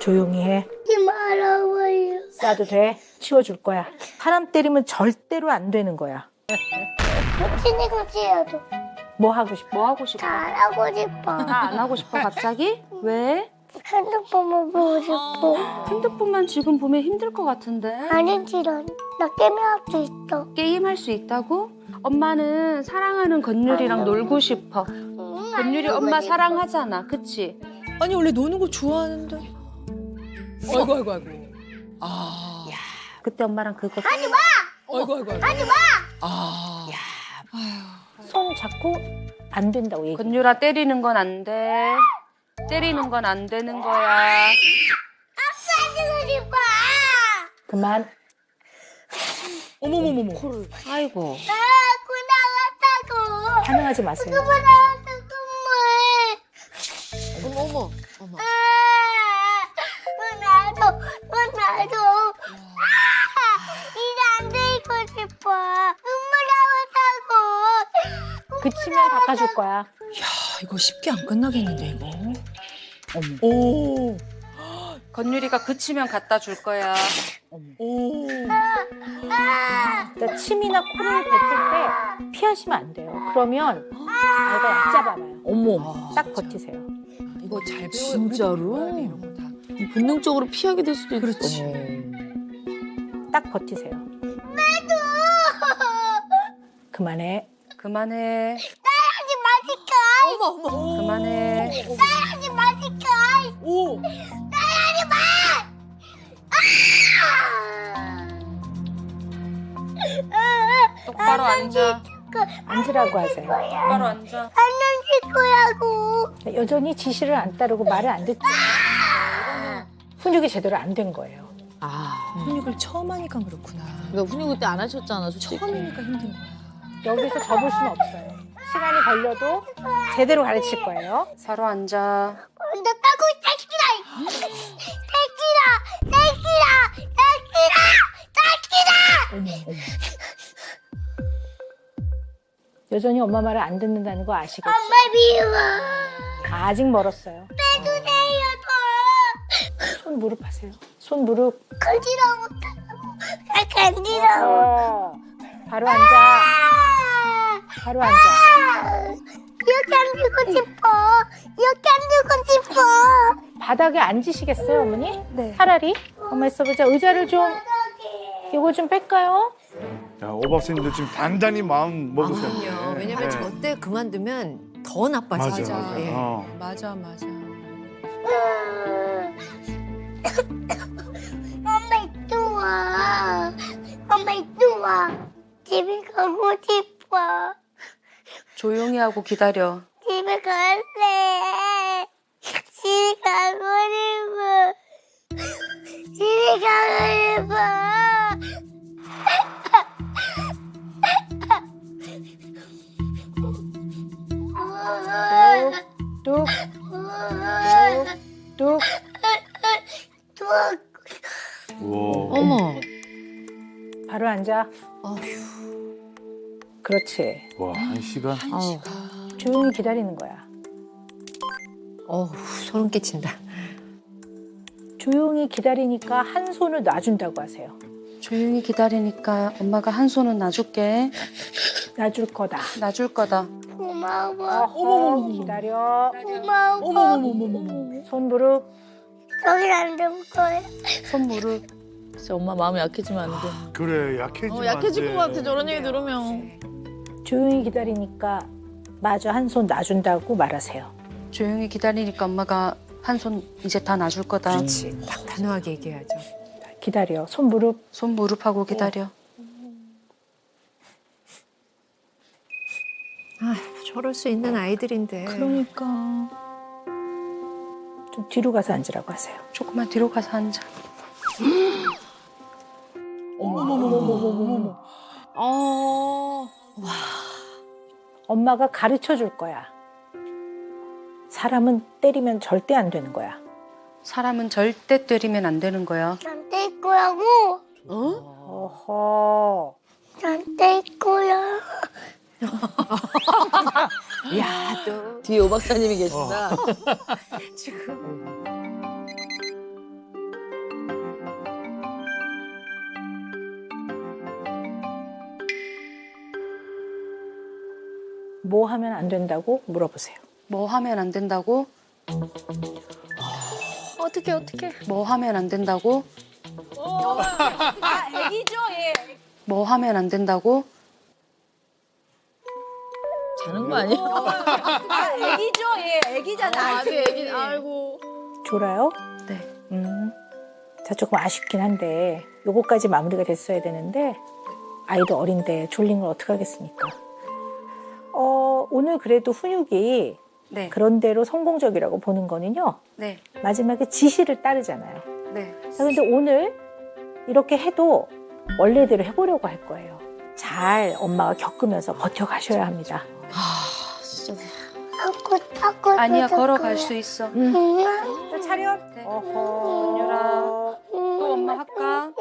조용히 해. 하지 말아봐요. 싸도 돼. 치워줄 거야. 사람 때리면 절대로 안 되는 거야. 코치니까 해도 뭐 하고 싶어? 뭐 하고 싶어? 잘하고 싶어. 다 안 하고 싶어 갑자기? 왜? 핸드폰만 보고 싶어. 핸드폰만 지금 보면 힘들 것 같은데. 아니 싫어. 나 게임할 수 있어. 게임 할 수 있다고? 엄마는 사랑하는 건율이랑 놀고 싶어. 건율이 엄마 사랑하잖아, 그치? 아니 원래 노는 거 좋아하는데. 아이고 아이고 아이고. 아. 그때 엄마랑 그거 하지 마. 아이고 아이고 아이고. 하지 마. 아. 손 잡고 안 된다고 얘기. 건율아 때리는 건 안 돼. 때리는 건 안 되는 거야. 하고 싶어. 그만. 어머머머머. 아이고. 나왔다고. 반응하지 마세요. 어머 어머 어머. 나도. 이제 안 데리고 싶어. 눈물 나왔다고. 그치면 닦아줄 거야. 야 이거 쉽게 안 끝나겠는데 이거. 어머. 오. 건율이가 그치면 갖다 줄 거야. 오. 그러니까 침이나 코를 뱉을 때 피하시면 안 돼요. 그러면 아이가 얕잡아봐요. 어머. 딱 버티세요. 이거 잘 배워. 진짜로? 이런 거 다. 본능적으로 피하게 될 수도 있고. 그렇지. 딱 버티세요. 그만해. 그만해. 하지 마니까. 어머 어머. 그만해. 하지 마니까. 오. 똑바로 앉아. 앉으라고 하세요. 똑바로 앉아. 안녕히 거라고. 여전히 지시를 안 따르고 말을 안 듣죠. 이러면 훈육이 제대로 안 된 거예요. 아. 훈육을 처음 하니까 그렇구나. 그러니까 훈육 그때 안 하셨잖아, 솔직히. 처음이니까 힘든 거야. 여기서 접을 수는 없어요. 시간이 걸려도 제대로 가르칠 거예요. 서로 앉아. 나 따고 새끼라. 어머 어머. 여전히 엄마 말을 안 듣는다는 거 아시겠죠? 엄마 미워. 아직 멀었어요. 빼주세요 손 무릎 하세요. 손 무릎. 더. 간지러워. 나 간지러워. 바로 앉아. 바로 앉아. 이렇게 앉고 싶어. 이렇게 앉고 싶어. 바닥에 앉으시겠어요, 어머니? 네. 차라리. 가만 있어보자. 의자를 좀, 이거 좀 뺄까요? 야, 오박사님도 지금 단단히 마음 먹으셨네. 그럼요. 왜냐면 네. 저때 그만두면 더 나빠지죠. 맞아. 예. 맞아 맞아. 엄마 이리 와. 엄마 이리 와. 집에 가고 싶어. 조용히 하고 기다려. 집에 갈래. 집에 가고 싶어. 집에 가고 싶어. 뚝, 뚝, 뚝. 우와. 어머. 바로 앉아. 그렇지. 와, 1시간? 조용히 기다리는 거야. 어우, 소름 끼친다. 조용히 기다리니까 한 손을 놔준다고 하세요. 조용히 기다리니까 엄마가 한 손은 놔줄게. 놔줄 거다. 놔줄 거다. 고마워. 어허, 기다려. 고마워. 어머머머머머. 손 무릎. 저기 앉을 거야. 손 무릎. 진짜 엄마 마음이 약해지면 안 돼. 그래, 약해지면 약해질 안 것 돼. 같아, 저런 얘기 들으면. 조용히 기다리니까 마저 한 손 놔준다고 말하세요. 조용히 기다리니까 엄마가 한 손 이제 다 놔줄 거다. 그렇지. 딱 단호하게 얘기해야죠. 기다려. 손 무릎. 손 무릎하고 기다려. 아, 저럴 수 있는 아이들인데. 그러니까. 좀 뒤로 가서 앉으라고 하세요. 조금만 뒤로 가서 앉아. 어머머머머머머머. 어. 엄마가 가르쳐 줄 거야. 사람은 때리면 절대 안 되는 거야. 사람은 절대 때리면 안 되는 거야. 난 뗄 거라고. 어허. 난 뗄 거야. 야, 또. 뒤에 오 박사님이 계신다. 지금. 뭐 하면 안 된다고 물어보세요. 뭐 하면 안 된다고? 어떻게? 뭐 하면 안 된다고? 애기죠, 예. 뭐 하면 안 된다고? 자는 거 아니야? 애기죠, 예. 애기잖아. 아직 애기. 아이고. 졸아요? 네. 자, 조금 아쉽긴 한데 요거까지 마무리가 됐어야 되는데 아이도 어린데 졸린 걸 어떡하겠습니까? 오늘 그래도 훈육이 네. 그런 대로 성공적이라고 보는 거는요. 네. 마지막에 지시를 따르잖아요. 네. 자, 근데 오늘 이렇게 해도 원래대로 해보려고 할 거예요. 잘 엄마가 겪으면서 버텨가셔야 합니다. 진짜. 타고 아니야, 걸어갈 수 있어. 자, 차렷. 네. 어허. 윤유라, 또 엄마 할까?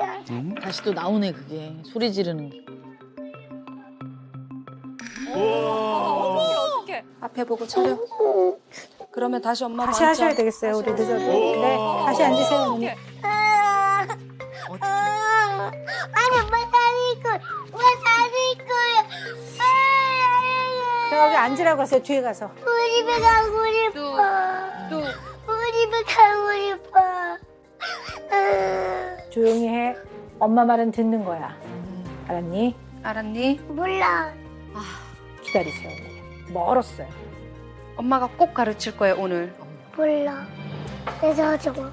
다시 또 나오네 그게. 소리 지르는 게. 앞에 보고 차려. 그러면 다시 엄마 다시 하셔야 되겠어요. 우리 늦어도. 네, 다시 앉으세요. 언니. 아니 왜 다닐 거야? 자, 여기 앉으라고 하세요. 뒤에 가서. 우리 집에 가고 싶어. 우리 집에 가고 싶어. 조용히 해. 엄마 말은 듣는 거야. 알았니? 알았니? 몰라. 기다리세요. 멀었어요. 엄마가 꼭 가르칠 거야, 오늘. 몰라. 내가 하지 마.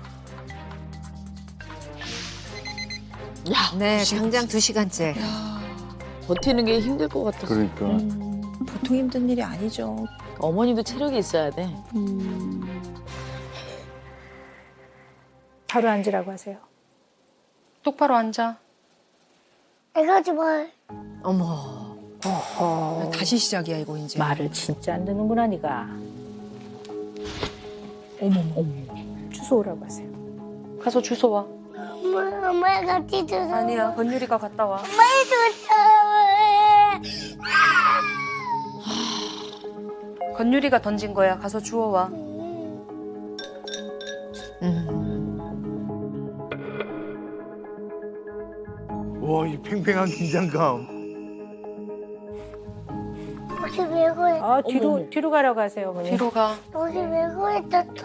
야, 네, 당장 2시간째. 버티는 게 힘들 것 같았어. 그러니까. 보통 힘든 일이 아니죠. 어머니도 체력이 있어야 돼. 바로 앉으라고 하세요. 똑바로 앉아. 내가 하지 마. 어머. 어허. 다시 시작이야 이거 이제. 말을 진짜 안 듣는구나, 네가. 어머. 주소 오라고 하세요. 가서 주소 와. 엄마 같이 들어. 아니야, 건율이가 갔다 와. 건율이가 던진 거야. 가서 주워와. 와, 이 팽팽한 긴장감. 어디 왜 그래? 뒤로 가라고 하세요, 어머니. 뒤로 가. 어디 왜 그랬다 또?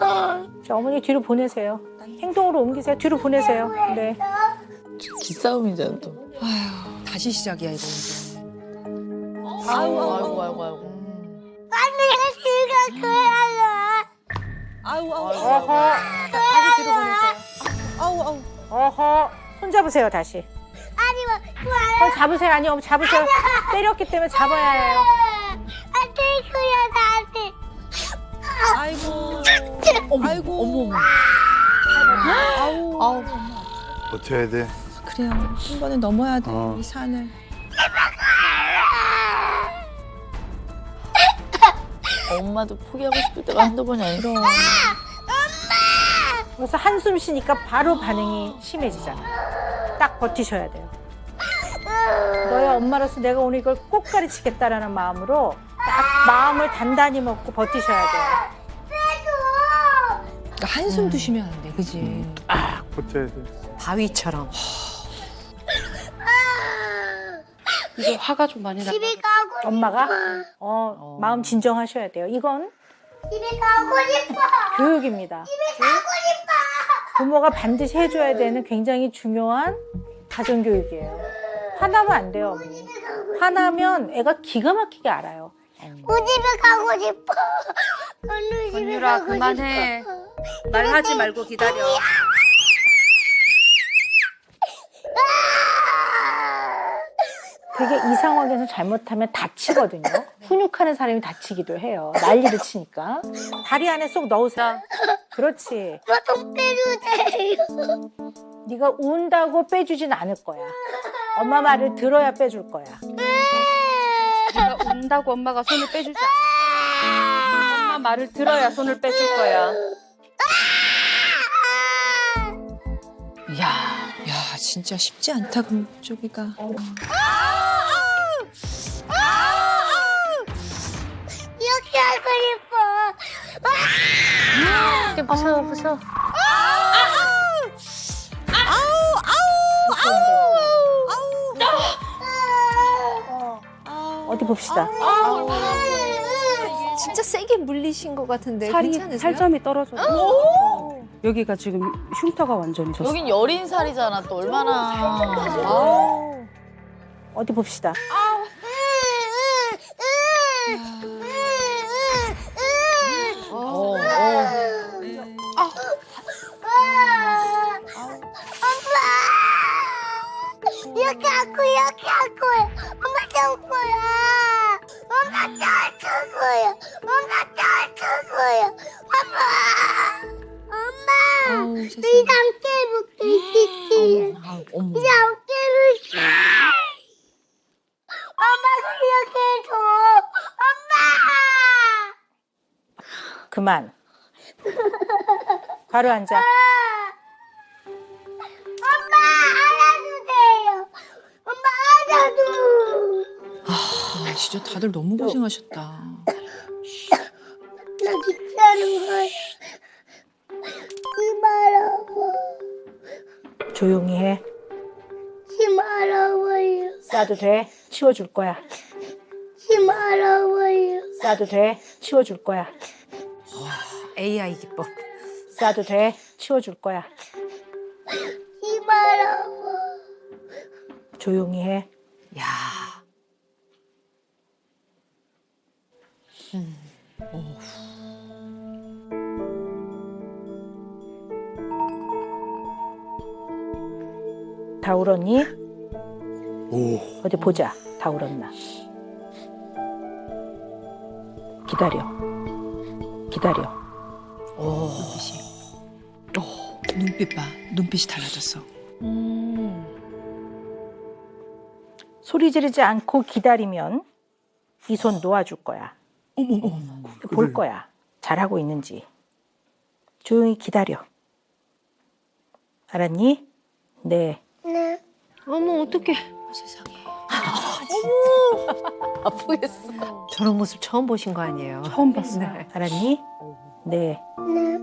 자, 어머니 뒤로 보내세요. 행동으로 옮기세요. 뒤로 보내세요. 네. 기싸움이잖아 또. 다시 시작이야 이거 이제. 아이고. 내가 그래야 어허. 자, 다시 뒤로 보내세요. 어허. 손 잡으세요, 다시. 잡으세요. 아니, 잡으세요. 때렸기 때문에 잡아야 해요. 안될 거야 나한테. 아이고. 아우. 버텨야 돼. 그래요. 한 번에 넘어야 돼. 이 산을. 엄마도 포기하고 싶을 때가 한두 번이 아니라. 그래서 한숨 쉬니까 바로 반응이 심해지잖아. 딱 버티셔야 돼요. 너의 엄마로서 내가 오늘 이걸 꼭 가르치겠다라는 마음으로 딱 마음을 단단히 먹고 버티셔야 돼요. 그러니까 한숨도 쉬면 안 돼, 그지? 버텨야 돼. 바위처럼. 이제 화가 좀 많이 나. 집에 가고 싶어. 엄마가 마음 진정하셔야 돼요. 이건 집에 가고 싶어. 교육입니다. 부모가 반드시 해줘야 되는 굉장히 중요한 가정교육이에요. 화나면 안 돼요, 어머니. 화나면 애가 기가 막히게 알아요. 우리 집에 가고 싶어. 언니 집에 건율아, 가고 그만해. 싶어. 말하지 말고 기다려. 되게 이 상황에서 잘못하면 다치거든요. 훈육하는 사람이 다치기도 해요. 난리를 치니까. 다리 안에 쏙 넣으세요. 그렇지. 좀 빼주세요. 네가 운다고 빼주진 않을 거야. 엄마 말을 들어야 빼줄 거야. 내가 운다고 엄마가 손을 빼주지 않아. 엄마 말을 들어야 손을 빼줄 거야. 야, 진짜 쉽지 않다, 금쪽이가. 이렇게 하고 싶어. 부서. 어디 봅시다. 진짜 세게 물리신 것 같은데 살이 괜찮으세요? 살점이 떨어져. 여기가 지금 흉터가 완전히 졌어. 여긴 여린 살이잖아. 또 얼마나. 어디 봅시다. 이렇게 할 거야. 엄마 할 거야. 엄마 할 거야. 엄마 할 거야. 엄마. 아우, 이 세상에. 함께 먹게 어머. 이 함께 먹게. 엄마 이렇게 해줘. 엄마. 그만. 바로 앉아. 엄마 안아주세요. 엄마 안아줘. 아, 진짜 다들 너무 고생하셨다. 나 귀찮은 거야. 지 말아봐. 조용히 해. 지 말아봐요. 싸도 돼. 치워줄 거야. 지 말아봐요. 싸도 돼. 치워줄 거야. AI 기법. 싸도 돼. 치워줄 거야. 지 말아봐. 조용히 해. 야. 다 울었니? 오. 어디 보자. 다 울었나? 기다려. 기다려. 눈빛 봐. 눈빛이 달라졌어. 소리 지르지 않고 기다리면 이 손 놓아줄 거야. 어머. 볼 거야. 잘하고 있는지. 조용히 기다려. 알았니? 네. 네. 어머 어떡해. 세상에. 아프겠어. 저런 모습 처음 보신 거 아니에요? 처음 봤어. 네. 알았니? 네. 네.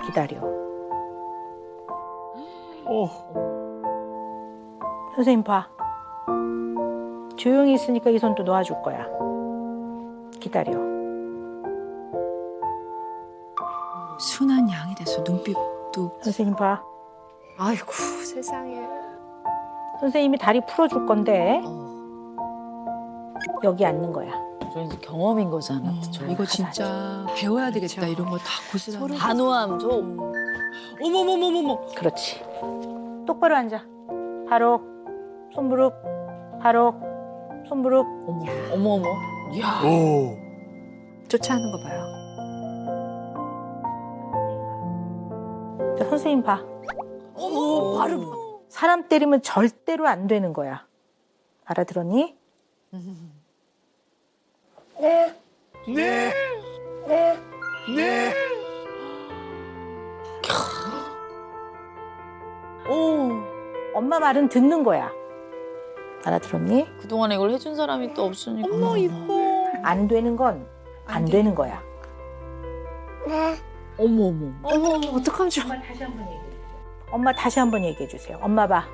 기다려. 오. 선생님 봐. 조용히 있으니까 이 손도 놓아줄 거야. 기다려. 순한 양이 돼서 눈빛도 선생님 봐. 아이고 세상에. 선생님이 다리 풀어줄 건데 여기 앉는 거야. 저 이제 경험인 거잖아. 이거 진짜 배워야 되겠다. 이런 거 다 고스란히. 단호함 좀. 어머머머머머. 그렇지. 똑바로 앉아. 바로 손무릎. 바로 손무릎. 어머. 야. 오. 쫓아하는 거 봐요. 자, 선생님 봐. 어머, 바로. 사람 때리면 절대로 안 되는 거야. 알아들었니? 네. 네. 네. 네. 엄마 말은 듣는 거야. 알아들었니? 그동안에 이걸 해준 사람이 또 없으니까. 어머, 이뻐. 안 되는 건 안 되는 거야. 네. 어머. 어머 어떡하면 좋아. 엄마 다시 한번 얘기해 주세요. 엄마 봐.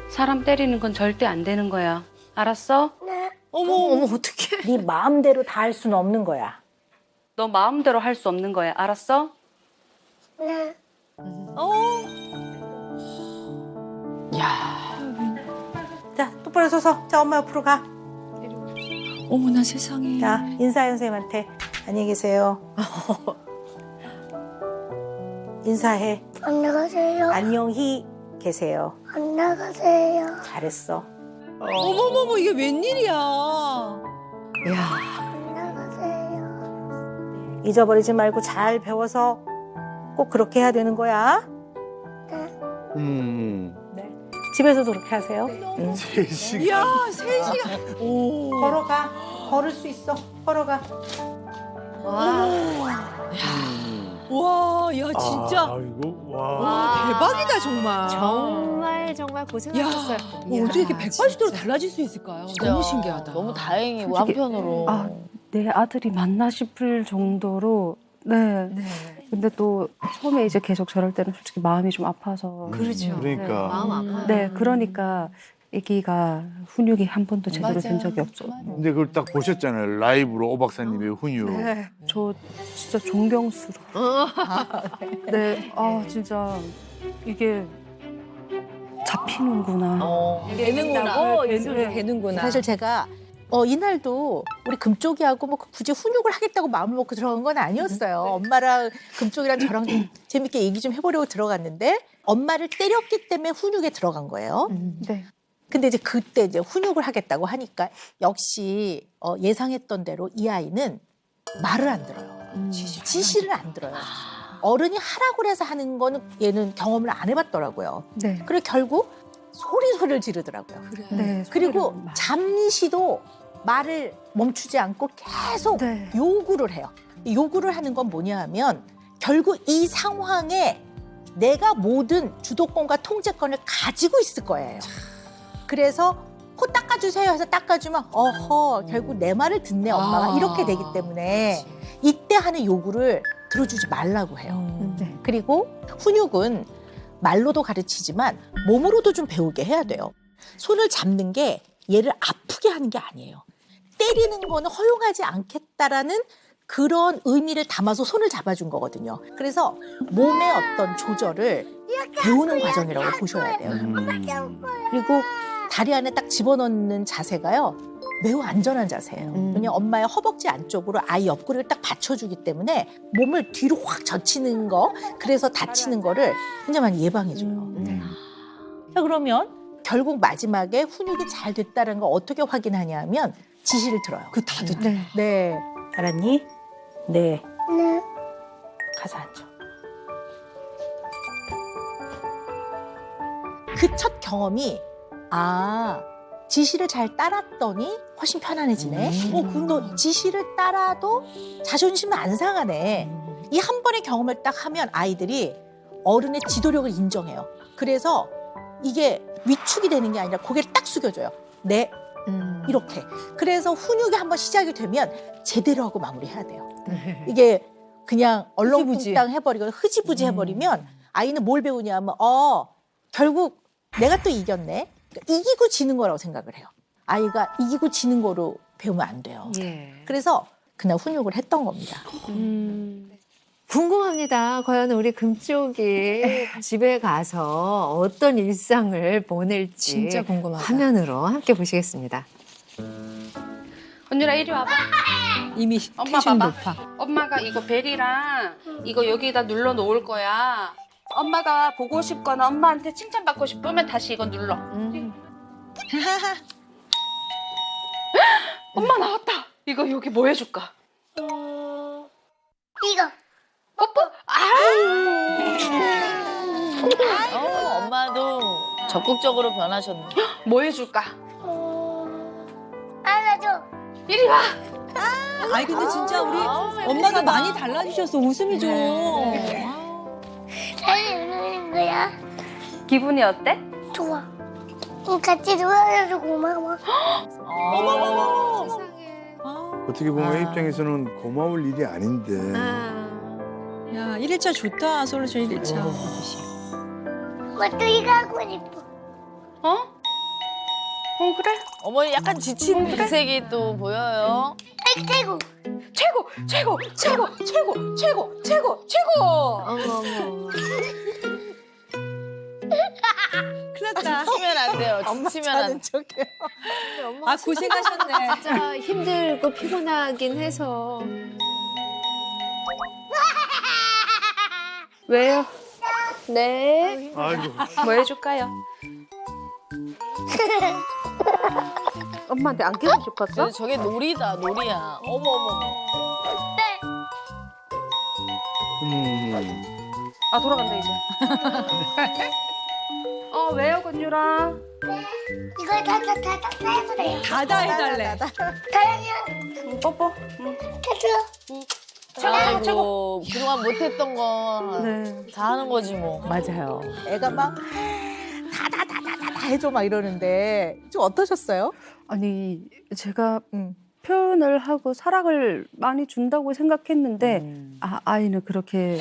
사람 때리는 건 절대 안 되는 거야. 알았어? 네. 어머 어떡해. 네 마음대로 다 할 수는 없는 거야. 너 마음대로 할 수 없는 거야. 알았어? 네. 야. 자, 똑바로 서서. 자, 엄마 옆으로 가. 어머나 세상에. 자, 인사해 선생님한테. 안녕히 계세요. 인사해. 안녕하세요. 안녕히 계세요. 안녕하세요. 잘했어. 어머머머, 이게 웬일이야. 야. 안녕하세요. 잊어버리지 말고 잘 배워서 꼭 그렇게 해야 되는 거야. 음. 집에서도 그렇게 하세요. 응. 3시간. 이야, 3시간. 오. 걸어가. 걸을 수 있어. 걸어가. 와. 와, 야, 진짜. 아, 이거 와. 와, 대박이다, 정말. 정말 야, 고생하셨어요. 어떻게 이렇게 180도로 달라질 수 있을까요? 진짜 너무 신기하다. 너무 다행이고 솔직히- 한편으로. 아, 내 아들이 맞나 싶을 정도로 네. 네. 근데 또 처음에 이제 계속 저럴 때는 솔직히 마음이 좀 아파서 그러죠. 그러니까. 마음 아파요. 네, 그러니까 아기가 훈육이 한 번도 제대로 된 적이 없어. 근데 그걸 딱 보셨잖아요. 라이브로 오 박사님의 훈육. 네. 저 진짜 존경스러워. 네, 아 진짜 이게 잡히는구나. 되는구나. 네, 되는구나. 사실 제가 이날도 우리 금쪽이하고 뭐 굳이 훈육을 하겠다고 마음을 먹고 들어간 건 아니었어요. 엄마랑 금쪽이랑 저랑 좀 재밌게 얘기 좀 해보려고 들어갔는데 엄마를 때렸기 때문에 훈육에 들어간 거예요. 네. 근데 이제 그때 이제 훈육을 하겠다고 하니까 역시 예상했던 대로 이 아이는 말을 안 들어요. 지시를 안 들어요. 어른이 하라고 해서 하는 거는 얘는 경험을 안 해봤더라고요. 네. 그리고 결국 소리를 지르더라고요. 네. 그리고 소리를 막- 잠시도 말을 멈추지 않고 계속 네. 요구를 해요. 이 요구를 하는 건 뭐냐 하면 결국 이 상황에 내가 모든 주도권과 통제권을 가지고 있을 거예요. 그래서 코 닦아주세요 해서 닦아주면 어허 결국 내 말을 듣네 엄마가 이렇게 되기 때문에 이때 하는 요구를 들어주지 말라고 해요. 네. 그리고 훈육은 말로도 가르치지만 몸으로도 좀 배우게 해야 돼요. 손을 잡는 게 얘를 아프게 하는 게 아니에요. 때리는 거는 허용하지 않겠다라는 그런 의미를 담아서 손을 잡아준 거거든요. 그래서 몸의 어떤 조절을 배우는 과정이라고 보셔야 돼요. 그리고 다리 안에 딱 집어넣는 자세가요. 매우 안전한 자세예요. 왜냐면 엄마의 허벅지 안쪽으로 아이 옆구리를 딱 받쳐주기 때문에 몸을 뒤로 확 젖히는 거, 그래서 다치는 거를 굉장히 많이 예방해줘요. 자, 그러면 결국 마지막에 훈육이 잘 됐다는 걸 어떻게 확인하냐 하면 지시를 들어요. 그 다 듣. 네. 네. 알았니? 네. 네. 가서 앉아. 그 첫 경험이 지시를 잘 따랐더니 훨씬 편안해지네. 근데 지시를 따라도 자존심은 안 상하네. 이 한 번의 경험을 딱 하면 아이들이 어른의 지도력을 인정해요. 그래서 이게 위축이 되는 게 아니라 고개를 딱 숙여줘요. 네. 이렇게. 그래서 훈육이 한번 시작이 되면 제대로 하고 마무리해야 돼요. 이게 그냥 얼렁뚱땅 해버리거나 흐지부지 해버리면 아이는 뭘 배우냐면 결국 내가 또 이겼네. 그러니까 이기고 지는 거라고 생각을 해요. 아이가 이기고 지는 거로 배우면 안 돼요. 그래서 그날 훈육을 했던 겁니다. 궁금합니다. 과연 우리 금쪽이 집에 가서 어떤 일상을 보낼지 진짜 궁금하다. 화면으로 함께 보시겠습니다. 건율아 이리 와봐. 이미 엄마 텐션 봐봐. 높아. 엄마가 이거 벨이랑 이거 여기다 눌러 놓을 거야. 엄마가 보고 싶거나 엄마한테 칭찬받고 싶으면 다시 이거 눌러. 엄마 나왔다. 이거 여기 뭐 해줄까? 이거. 뽀뽀? 엄마도 적극적으로 변하셨네. 뭐 해줄까? 안아줘. 이리 와. 아니 근데 진짜 우리 엄마도 많이 달라지셨어. 웃음이 좀. 잘 노는 거야. 기분이 어때? 좋아. 같이 놀아줘서 고마워. 어떻게 보면 입장에서는 고마울 일이 아닌데. 야 1일차 좋다. 솔루션 1일차. 또 이거 하고 싶어. 어? 그래? 어머니 약간 지친 기색이 또 보여요. 최고. 최고, 최고, 최고, 최고, 최고, 최고, 최고. 큰일 났다. 지치면 안 돼요. 지치면 안 돼. 아 고생하셨네. 진짜 힘들고 피곤하긴 해서 왜요? 네. 아이고. 뭐 해줄까요? 엄마한테 안기고 싶었어? 근데 저게 놀이다, 놀이야. 어머, 어머. 아 돌아간다 이제. 왜요 건유라? 이걸 다 해도 돼요. 다다 해달래. 다현이야. 뽀뽀. 해줘. 아이고, 그동안 못했던 거 다 하는 거지 뭐. 맞아요. 애가 막 다다다다다 해줘 막 이러는데 좀 어떠셨어요? 아니 제가 표현을 하고 사랑을 많이 준다고 생각했는데 아이는 그렇게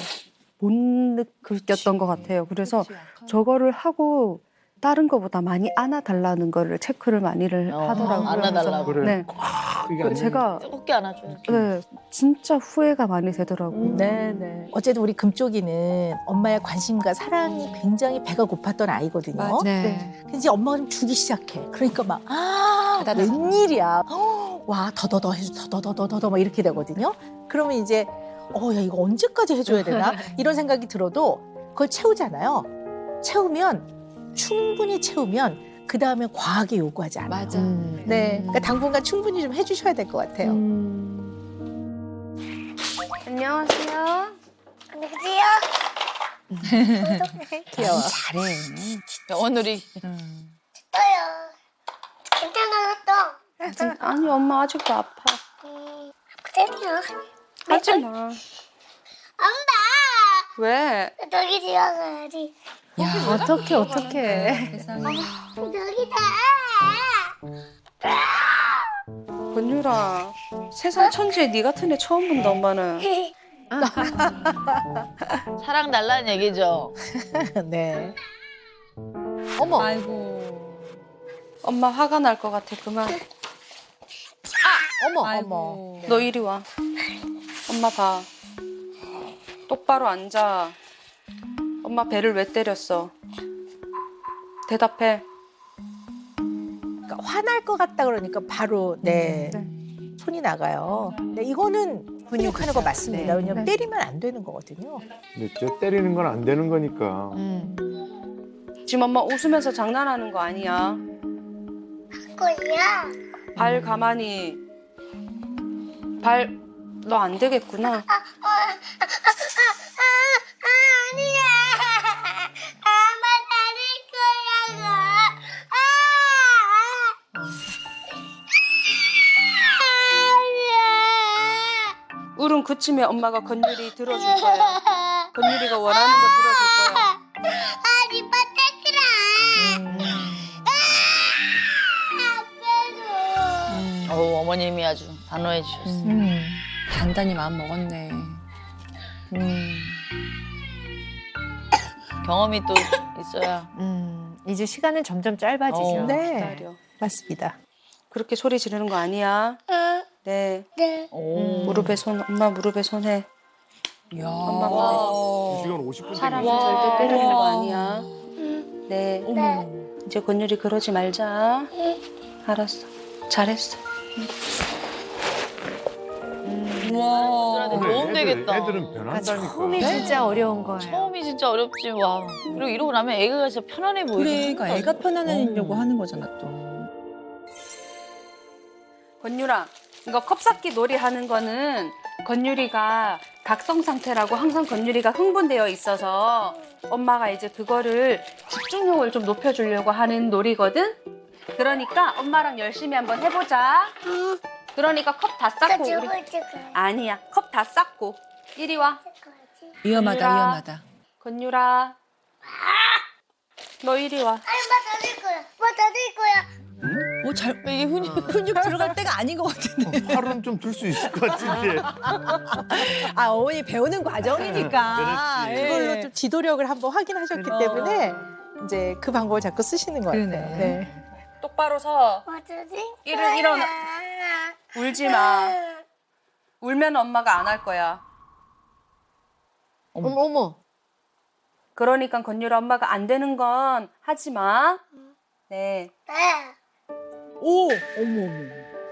못 느꼈던 것 같아요. 그래서 저거를 하고 다른 거보다 많이 안아달라는 거를 체크를 많이를 하더라고요. 안아달라고. 그래. 네. 이게 안 제가 어깨 안아줘. 네, 진짜 후회가 많이 되더라고요. 네네. 어쨌든 우리 금쪽이는 엄마의 관심과 사랑이 굉장히 배가 고팠던 아이거든요. 맞아. 네. 근데 이제 엄마가 좀 주기 시작해. 그러니까 막, 웬일이야. 와, 더더더 해줘, 더더더 막 이렇게 되거든요. 그러면 이제, 야, 이거 언제까지 해줘야 되나? 이런 생각이 들어도 그걸 채우잖아요. 충분히 채우면, 그 다음에 과하게 요구하지 않아요. 맞아. 네. 그러니까 당분간 충분히 좀 해주셔야 될 것 같아요. 안녕하세요. 안녕하세요. 귀여워. 오늘이 떠요. 괜찮아요, 또. 아니 엄마 아직도 아파. 아프대요. 하지 마. 엄마! 왜? 저기 지어가야지. 어떻게 저기다. 건유라, 세상 천지에 네 같은 애 처음 본다 엄마는. 사랑 달라는 얘기죠. 네. 어머. 아이고. 엄마 화가 날 것 같아. 그만. 어머. 아이고. 너 이리 와. 엄마 봐. 똑바로 앉아. 엄마 배를 왜 때렸어? 대답해. 그러니까 화날 것 같다 그러니까 바로 손이 나가요. 네, 이거는 훈육하는 거 맞습니다. 네. 왜냐면 때리면 안 되는 거거든요. 근데 진짜 때리는 건 안 되는 거니까. 지금 엄마 웃으면서 장난하는 거 아니야. 거야. 발 가만히. 발 너 안 되겠구나. 아니야. 엄마 다릴 거야. 울음 그치면 엄마가 건율이 들어줄 거야. 건율이가 원하는 거 들어줄 거야. 아니, 빠떼크라. 아빠도. 어머님이 아주 단호해 주셨어요. 단단히 마음 먹었네. 경험이 또 있어야. 이제 시간은 점점 짧아지죠. 네, 기다려. 맞습니다. 그렇게 소리 지르는 거 아니야. 네. 네. 오. 무릎에 손, 엄마 무릎에 손 해. 이야. 엄마 봐. 2시간 50분 사람은 땡기네. 절대 때리는 거 아니야. 네. 네. 이제 건율이 그러지 말자. 알았어. 잘했어. 우와. 애들한테 도움 되겠다. 애들은 변한다니까. 처음이 진짜 어려운 거예요. 처음이 진짜 어렵지. 와. 그리고 이러고 나면 애가 진짜 편안해 보이지. 그러니까 애가 편안해지려고 하는 거잖아 또. 건율아, 이거 컵쌓기 놀이 하는 거는 건율이가 각성 상태라고 항상 건율이가 흥분되어 있어서 엄마가 이제 그거를 집중력을 좀 높여주려고 하는 놀이거든? 그러니까 엄마랑 열심히 한번 해보자. 그러니까 컵 다 쌓고 우리... 아니야, 컵 다 쌓고. 이리 와. 위험하다 건율아. 위험하다. 건율아. 너 이리 와. 엄마 다릴 거야. 엄마 다릴 거야. 잘 이게 훈육 들어갈 때가 아닌 것 같은데. 팔은 좀 들 수 있을 것 같은데. 아 어머니 배우는 과정이니까. 그렇지. 예. 그걸로 좀 지도력을 한번 확인하셨기 때문에 이제 그 방법을 자꾸 쓰시는 것 같아요. 그러네. 네. 똑바로 서. 엄마 다릴 일어나. 울지 마. 울면 엄마가 안 할 거야. 어머. 그러니까 건율아 엄마가 안 되는 건 하지 마. 네. 네. 오 어머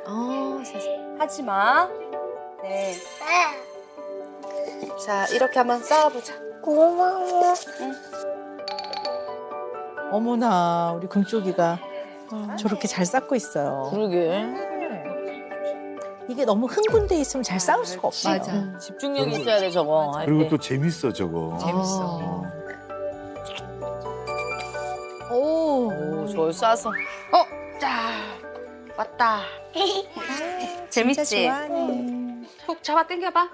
어머. 세상에. 하지 마. 네. 네. 자, 이렇게 한번 쌓아보자. 고마워. 어머나 우리 금쪽이가 저렇게 잘 쌓고 있어요. 그러게. 이게 너무 흥분돼 있으면 잘 쌓을 수가 없어요. 맞아. 집중력이 있어야 돼 저거. 할 그리고 때. 또 재밌어 저거. 재밌어. 오, 저걸 쏴서. 자, 왔다. 재밌지? 훅 잡아 당겨봐.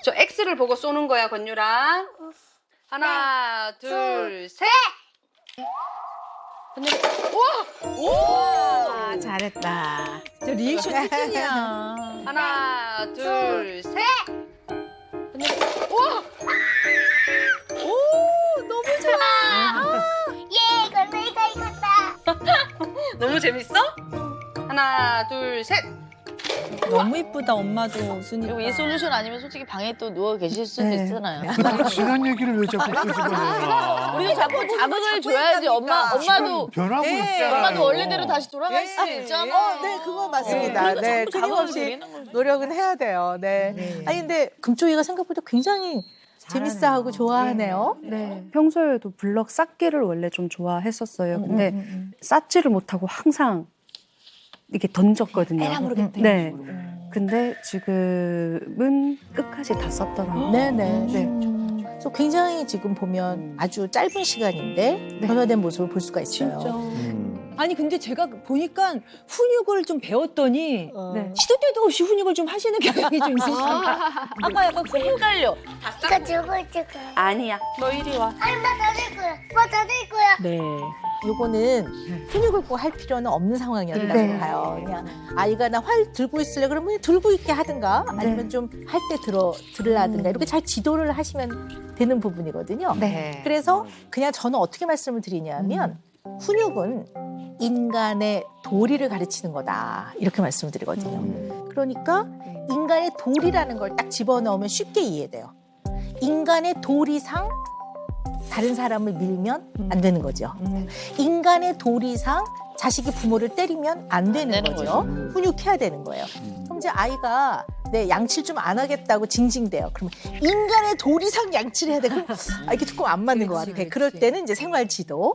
저 X를 보고 쏘는 거야, 건율아. 하나, 둘, 셋. 건율이. 아, 잘했다. 저 리액션 특징이야. 하나, 둘, 셋. 건율이. 예, 건우야. 너무 재밌어? 하나, 둘, 셋. 너무 이쁘다 엄마도 순이. 그리고 이 솔루션 아니면 솔직히 방에 또 누워 계실 수도 있잖아요. 그 지난 얘기를 왜 자꾸 끄집어내냐. 우리도 자꾸 자극을 줘야지. 엄마도 변하고 네. 있잖아요. 엄마도 원래대로 다시 돌아갈 수 있잖아. 네, 그건 맞습니다. 네, 감 없이 노력은 해야 돼요. 네. 아니, 근데 금쪽이가 생각보다 굉장히 재밌어하고 좋아하네요. 네, 평소에도 블럭 쌓기를 원래 좀 좋아했었어요. 근데 쌓지를 못하고 항상 이렇게 던졌거든요. 에라 모르겠다. 네. 근데 지금은 끝까지 다 썼더라고요. 네네. 네. 그래서 굉장히 지금 보면 아주 짧은 시간인데 변화된 모습을 볼 수가 있어요. 아니 근데 제가 보니까 훈육을 좀 배웠더니 네. 시도 때도 없이 훈육을 좀 하시는 경향이 좀 있으시죠. 아까 약간 헷갈려. 이거 저거 저거. 아니야. 너 이리 와. 아니 다될 거야. 다될 거야. 네. 요거는 훈육을 꼭 할 필요는 없는 상황이었다고 네. 봐요. 그냥 아이가 나 활 들고 있을래 그러면 들고 있게 하든가 아니면 좀 할 때 들으라든가 이렇게 잘 지도를 하시면 되는 부분이거든요. 네. 그래서 그냥 저는 어떻게 말씀을 드리냐면 훈육은 인간의 도리를 가르치는 거다 이렇게 말씀을 드리거든요. 그러니까 인간의 도리라는 걸 딱 집어넣으면 쉽게 이해돼요. 인간의 도리상 다른 사람을 밀면 안 되는 거죠. 인간의 도리상 자식이 부모를 때리면 안 되는 거죠. 훈육해야 되는 거예요. 그럼 이제 아이가 내 양치를 좀 안 하겠다고 징징대요. 그러면 인간의 도리상 양치를 해야 돼. 그럼 이게 조금 안 맞는 것 같아. 그럴 때는 이제 생활 지도.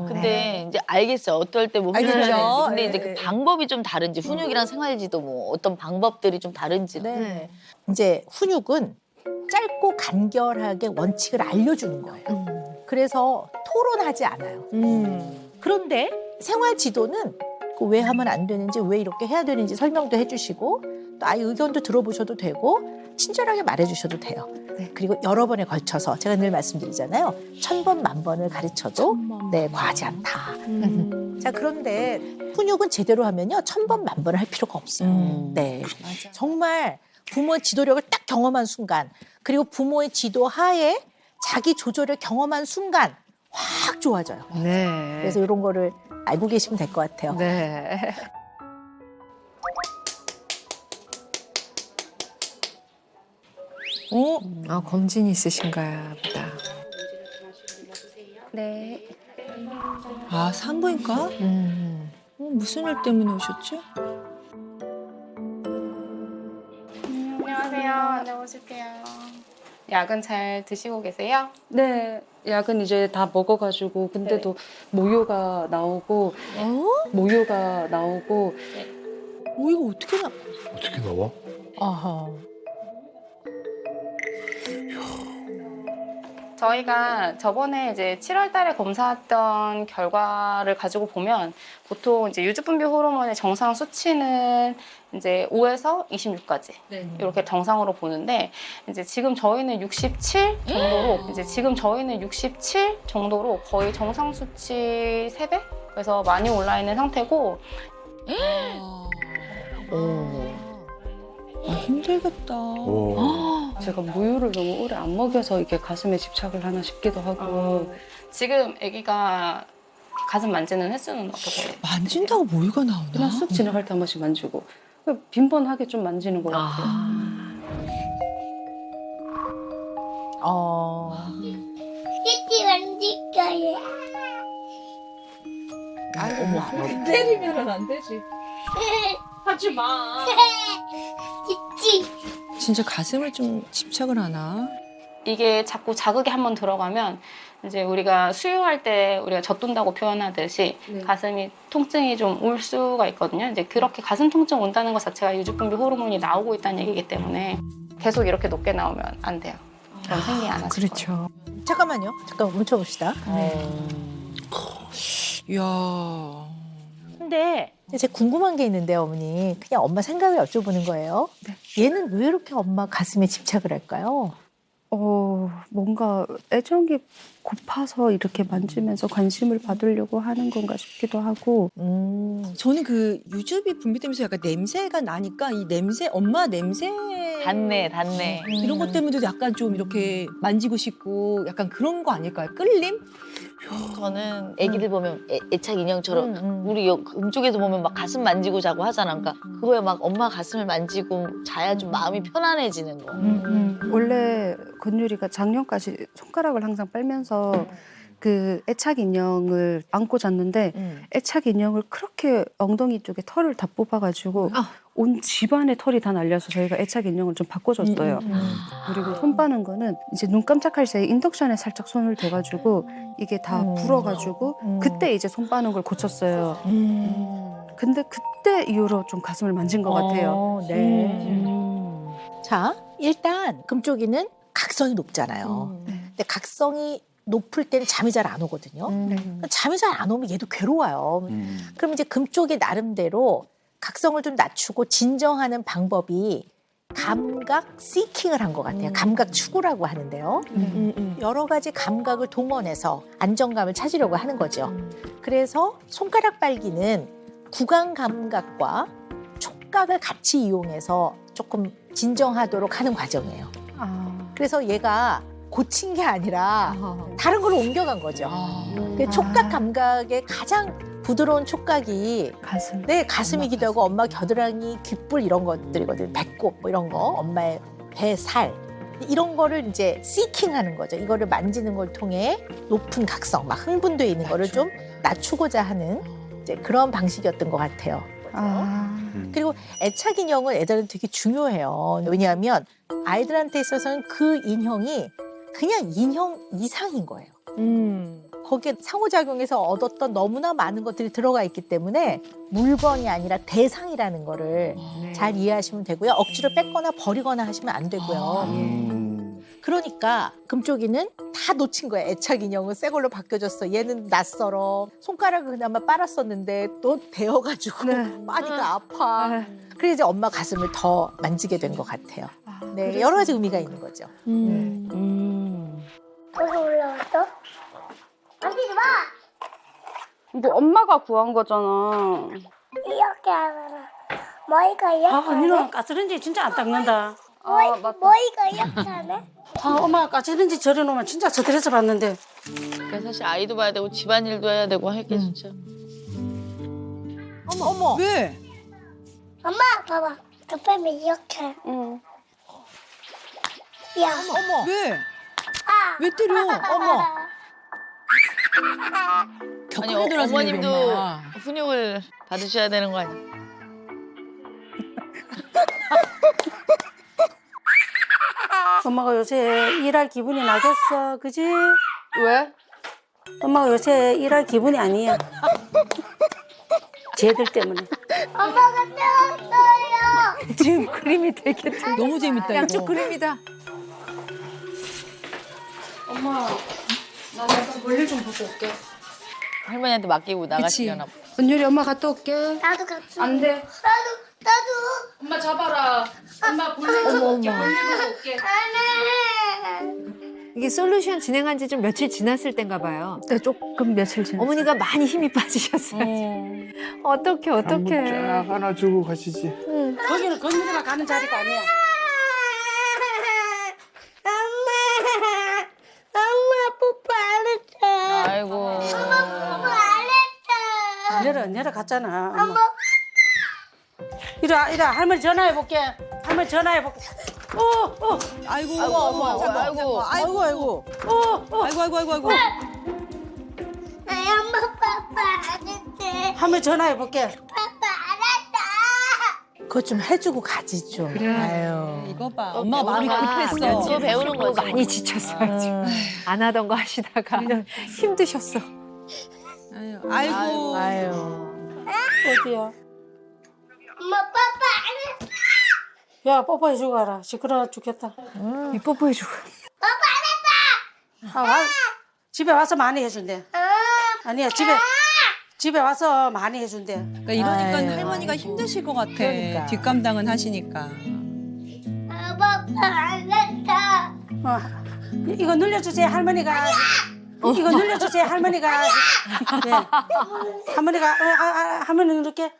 근데 이제 알겠어요. 어떨 때 뭐 훈육을 알겠죠. 해야 되는지. 근데 이제 네. 그 방법이 좀 다른지 훈육이랑 생활지도 뭐 어떤 방법들이 좀 다른지. 네. 이제 훈육은 짧고 간결하게 원칙을 알려주는 거예요. 그래서 토론하지 않아요. 그런데 생활 지도는 그 왜 하면 안 되는지 왜 이렇게 해야 되는지 설명도 해주시고 또 아이 의견도 들어보셔도 되고 친절하게 말해주셔도 돼요. 그리고 여러 번에 걸쳐서 제가 늘 말씀드리잖아요. 1000번 만번을 가르쳐도 네 과하지 않다. 자 그런데 훈육은 제대로 하면요 1000번 만번을 할 필요가 없어요. 네 정말 부모의 지도력을 딱 경험한 순간 그리고 부모의 지도 하에 자기 조절을 경험한 순간 확 좋아져요. 네. 그래서 이런 거를 알고 계시면 될 것 같아요. 네. 아, 검진이 있으신가 보다. 네. 아 산부인과? 무슨 일 때문에 오셨지? 안녕하세요. 안녕하실게요. 약은 잘 드시고 계세요? 네. 약은 이제 다 먹어가지고 근데도 모유가 나오고 모유가 나오고 이거 어떻게 나? 어떻게 나와? 아하. 저희가 저번에 이제 7월 달에 검사했던 결과를 가지고 보면 보통 이제 유주분비 호르몬의 정상 수치는 이제 5에서 26까지 이렇게 정상으로 보는데 이제 지금 저희는 67 정도로 이제 지금 저희는 67 정도로 거의 정상 수치 3배? 그래서 많이 올라 있는 상태고 힘들겠다. 제가 모유를 너무 오래 안 먹여서 이게 가슴에 집착을 하나 싶기도 하고 지금 아기가 가슴 만지는 횟수는 어떻게 돼요? 만진다고 모유가 나오나? 그냥 쑥 지나갈 때 한 번씩 만지고 빈번하게 좀 만지는 것 같아요. 띠띠 만질 거야. 때리면 안 되지. 하지 마. 띠띠. 진짜 가슴을 좀 집착을 하나? 이게 자꾸 자극이 한번 들어가면 이제 우리가 수유할 때 우리가 젖돈다고 표현하듯이 가슴이 통증이 좀 올 수가 있거든요. 이제 그렇게 가슴 통증 온다는 것 자체가 유주분비 호르몬이 나오고 있다는 얘기이기 때문에 계속 이렇게 높게 나오면 안 돼요. 그럼 생리 안 하실 거예요. 그렇죠. 잠깐만요. 잠깐 멈춰봅시다. 이야. 근데 제가 궁금한 게 있는데 어머니 그냥 엄마 생각을 여쭤보는 거예요. 얘는 왜 이렇게 엄마 가슴에 집착을 할까요? 뭔가 애정이 고파서 이렇게 만지면서 관심을 받으려고 하는 건가 싶기도 하고. 저는 그 유주비 분비되면서 약간 냄새가 나니까 이 냄새, 엄마 냄새. 닿네. 이런 것 때문에도 약간 좀 이렇게 만지고 싶고 약간 그런 거 아닐까요? 끌림? 저는 애기들 보면 애착 인형처럼 우리 음쪽에서 보면 막 가슴 만지고 자고 하잖아. 그러니까 그거에 막 엄마 가슴을 만지고 자야 좀 마음이 편안해지는 거. 원래 건율이가 작년까지 손가락을 항상 빨면서 그 애착 인형을 안고 잤는데 애착 인형을 그렇게 엉덩이 쪽에 털을 다 뽑아가지고 온 집안에 털이 다 날려서 저희가 애착 인형을 좀 바꿔줬어요. 그리고 손 빠는 거는 이제 눈 깜짝할 사이에 인덕션에 살짝 손을 대가지고 이게 다 불어가지고 그때 이제 손 빠는 걸 고쳤어요. 근데 그때 이후로 좀 가슴을 만진 것 같아요. 네. 자, 일단 금쪽이는 각성이 높잖아요. 근데 각성이 높을 때는 잠이 잘 안 오거든요. 잠이 잘 안 오면 얘도 괴로워요. 그럼 이제 금쪽이 나름대로 각성을 좀 낮추고 진정하는 방법이 감각 시킹을 한 것 같아요. 감각 추구라고 하는데요. 여러 가지 감각을 동원해서 안정감을 찾으려고 하는 거죠. 그래서 손가락 빨기는 구강 감각과 촉각을 같이 이용해서 조금 진정하도록 하는 과정이에요. 그래서 얘가 고친 게 아니라 다른 걸로 옮겨간 거죠. 그 촉각 감각의 가장 부드러운 촉각이 가슴이기도 하고 엄마 겨드랑이, 귓불 이런 것들이거든요. 배꼽 뭐 이런 거, 엄마의 배, 살 이런 거를 이제 시킹하는 거죠. 이거를 만지는 걸 통해 높은 각성, 막 흥분되어 있는 거를 좀 낮추고자 하는 이제 그런 방식이었던 것 같아요. 그리고 애착 인형은 애들한테 되게 중요해요. 왜냐하면 아이들한테 있어서는 그 인형이 그냥 인형 이상인 거예요. 거기에 상호작용에서 얻었던 너무나 많은 것들이 들어가 있기 때문에 물건이 아니라 대상이라는 거를 잘 이해하시면 되고요. 억지로 뺏거나 버리거나 하시면 안 되고요. 그러니까 금쪽이는 다 놓친 거예요. 애착 인형은 새 걸로 바뀌어졌어. 얘는 낯설어. 손가락을 그나마 빨았었는데 또 데어가지고 빠니까 아파. 그래서 이제 엄마 가슴을 더 만지게 된 것 같아요. 네, 여러 가지 의미가 있는 거죠. 거기 올라왔어? 만지지 마! 뭐 엄마가 구한 거잖아. 이렇게 하잖아. 머리가 이렇게 하네? 까스런지 진짜 안 닦는다. 머리가 이렇게 하네? 엄마 까스런지 절여놓으면 진짜 스트레스 받는데. 그러니까 사실 아이도 봐야 되고 집안일도 해야 되고 할게 진짜. 어머. 왜? 엄마 봐봐. 저 빼면 이렇게 해. 응. 야. 어머. 왜? 아. 왜 때려? 어머. 아니 어머님도 훈육을 받으셔야 되는 거 아니야? 엄마가 요새 일할 기분이 나겠어, 그지? 왜? 엄마가 요새 일할 기분이 아니야. 쟤들 때문에. 엄마가 때렸어요. 지금 그림이 되게 너무 재밌다 양쪽 이거. 그림이다. 엄마, 나 약간 볼일 좀 보고 올게. 할머니한테 맡기고 나가시려나 보다. 건율이 엄마 갔다 올게. 나도 같이. 안 돼. 나도. 엄마 잡아라. 엄마 볼일 좀 볼게. 볼일 보고 올게. 이게 솔루션 진행한 지 좀 며칠 지났을 땐가 봐요. 네, 조금 며칠 지났어요. 어머니가 많이 힘이 빠지셨어요. 어떡해. 한번 쫙 안아주고 가시지. 거기는 건율이가 가는 자리가 아니야. 엄마 뽀뽀 안 했어. 아이고. 뽀뽀 안 했어. 내려갔잖아. 엄마. 이리 할머니 전화해볼게. 할머니 전화해볼게. 아이고. 아이고. 아이고. 아이고. 엄마 뽀뽀 안 했어. 할머니 전화해볼게. 뽀뽀 안 했어. 그거 좀 해주고 가지 좀. 아유. 이거 봐. 엄마가 마음이 급했어. 또 배우는 거지. 많이 지쳤어요, 지금. 안 하던 거 하시다가 힘드셨어. 아이고. 아유. 어디야? 엄마 뽀뽀 안 했어. 야, 뽀뽀해주고 가라. 시끄러워 죽겠다. 이 뽀뽀해주고. 집에 와서 많이 해준대. 아니야, 집에 와서 많이 해준대. 그러니까 이러니까 아유. 할머니가 힘드실 것 같아. 그러니까. 뒷감당은 하시니까. 뽀뽀 안 했어. 이거 늘려주세요, 할머니가. 이거 늘려주세요, 할머니가. 네. 할머니가, 할머니 이렇게.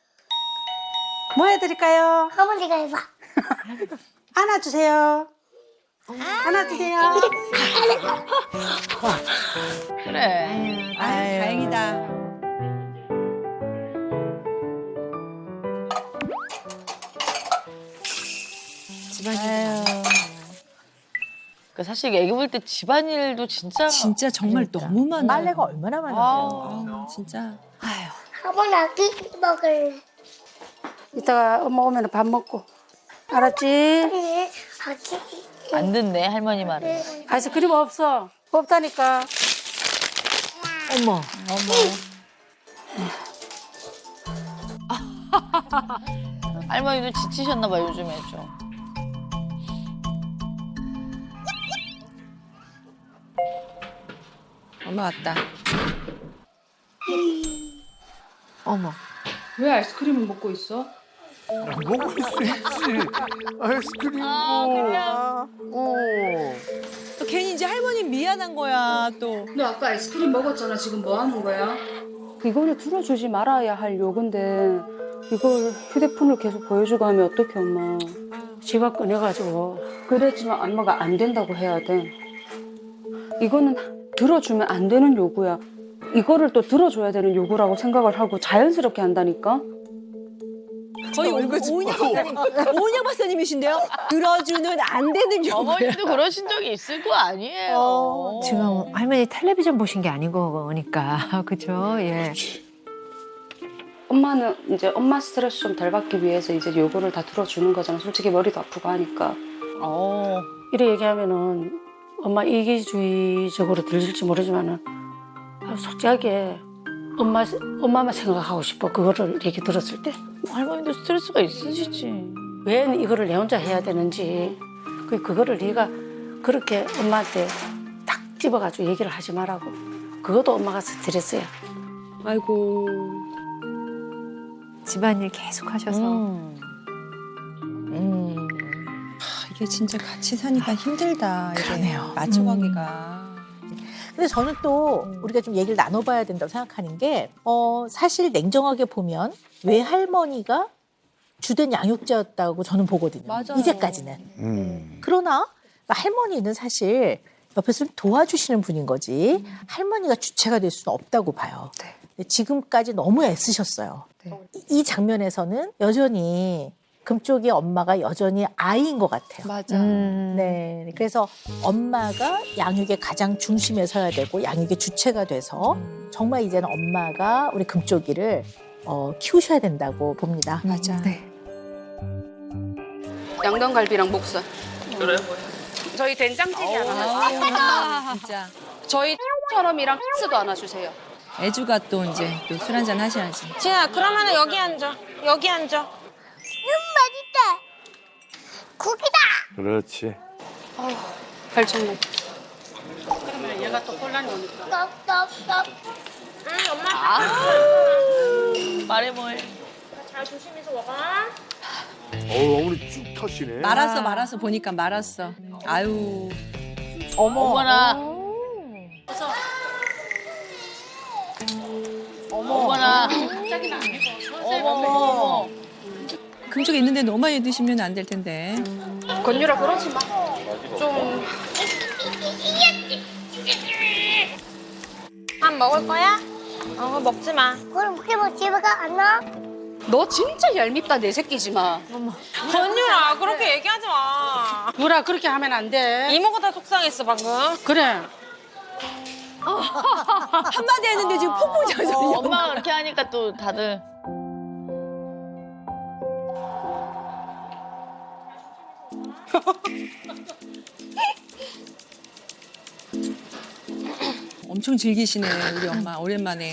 뭐 해드릴까요? 할머니가 해봐. 안아주세요. 안아주세요. 그래. 아유, 다행이다. 그 사실 애기 볼 때 집안일도 진짜 진짜 정말 너무 많아. 빨래가 얼마나 많은데요. 아우, 진짜. 아버나 끼 먹을래. 이따가 엄마 오면 밥 먹고. 알았지? 네. 아기. 안 듣네 할머니 말을. 아이스크림 없어. 없다니까. 어머. 할머니도 지치셨나 봐 요즘에 좀. 엄마 왔다. 어머. 왜 아이스크림을 먹고 있어? 먹을 수 있지. 아이스크림. 또 괜히 이제 할머니 미안한 거야 또. 너 아까 아이스크림 먹었잖아. 지금 뭐 하는 거야? 이거를 들어주지 말아야 할 요건데 이걸 휴대폰을 계속 보여주고 하면 어떡해 엄마. 지가 꺼내가지고. 그랬지만 엄마가 안 된다고 해야 돼. 이거는 들어주면 안 되는 요구야. 이거를 또 들어줘야 되는 요구라고 생각을 하고 자연스럽게 한다니까. 거의 오은영 박사님이신데요? 들어주는 안 되는 요구. 어머님도 그러신 적이 있을 거 아니에요. 지금 할머니 텔레비전 보신 게 아닌 거니까. 그죠? 예. 엄마는 이제 엄마 스트레스 좀 덜 받기 위해서 이제 요구를 다 들어주는 거잖아. 솔직히 머리도 아프고 하니까. 이래 얘기하면은 엄마 이기주의적으로 들릴지 모르지만은 솔직하게 엄마만 생각하고 싶어. 그거를 얘기 들었을 때. 할머니도 스트레스가 있으시지. 왜 이거를 내 혼자 해야 되는지. 그거를 네가 그렇게 엄마한테 탁 집어가지고 얘기를 하지 말라고. 그것도 엄마가 스트레스야. 아이고. 집안일 계속 하셔서. 이게 진짜 같이 사니까 힘들다. 이게 그러네요. 맞춰가기가. 근데 저는 또 우리가 좀 얘기를 나눠봐야 된다고 생각하는 게 사실 냉정하게 보면 외할머니가 주된 양육자였다고 저는 보거든요. 맞아요. 이제까지는. 그러나 할머니는 사실 옆에서 좀 도와주시는 분인 거지 할머니가 주체가 될 수는 없다고 봐요. 근데 지금까지 너무 애쓰셨어요. 이 장면에서는 여전히 금쪽이 엄마가 여전히 아이인 것 같아요. 맞아. 네, 그래서 엄마가 양육의 가장 중심에 서야 되고 양육의 주체가 돼서 정말 이제는 엄마가 우리 금쪽이를 키우셔야 된다고 봅니다. 맞아. 네. 양념갈비랑 목살. 그래? 저희 된장찌개 하나. 진짜. 저희 처럼이랑 치즈도 하나 주세요. 애주가 또 이제 또 술 한잔 하셔야지. 지아, 그러면은 여기 앉아. 여기 앉아. 맛있다. 고기다. 그렇지. 발정내. 그러면 얘가 또 혼란이 오니까. 떡떡떡. 말해 뭐해. 잘 조심해서 먹어. 어머니 쭉 터시네. 말았어 보니까 말았어. 아유. 어머나. 어머나. 어머. 금쪽이 있는데 너무 많이 드시면 안 될 텐데. 건유라 그러지 마. 좀. 밥 먹을 거야? 먹지 마. 그럼 그렇게 집에 안 와? 너 진짜 얄밉다 내 새끼지마. 건유라, 그렇게 얘기하지 마. 누라 그렇게 하면 안 돼. 이모가 다 속상했어, 방금. 그래. 한마디 했는데 지금 폭풍 장소리. 엄마가 그렇게 하니까 또 다들. 엄청 즐기시네 우리 엄마 오랜만에.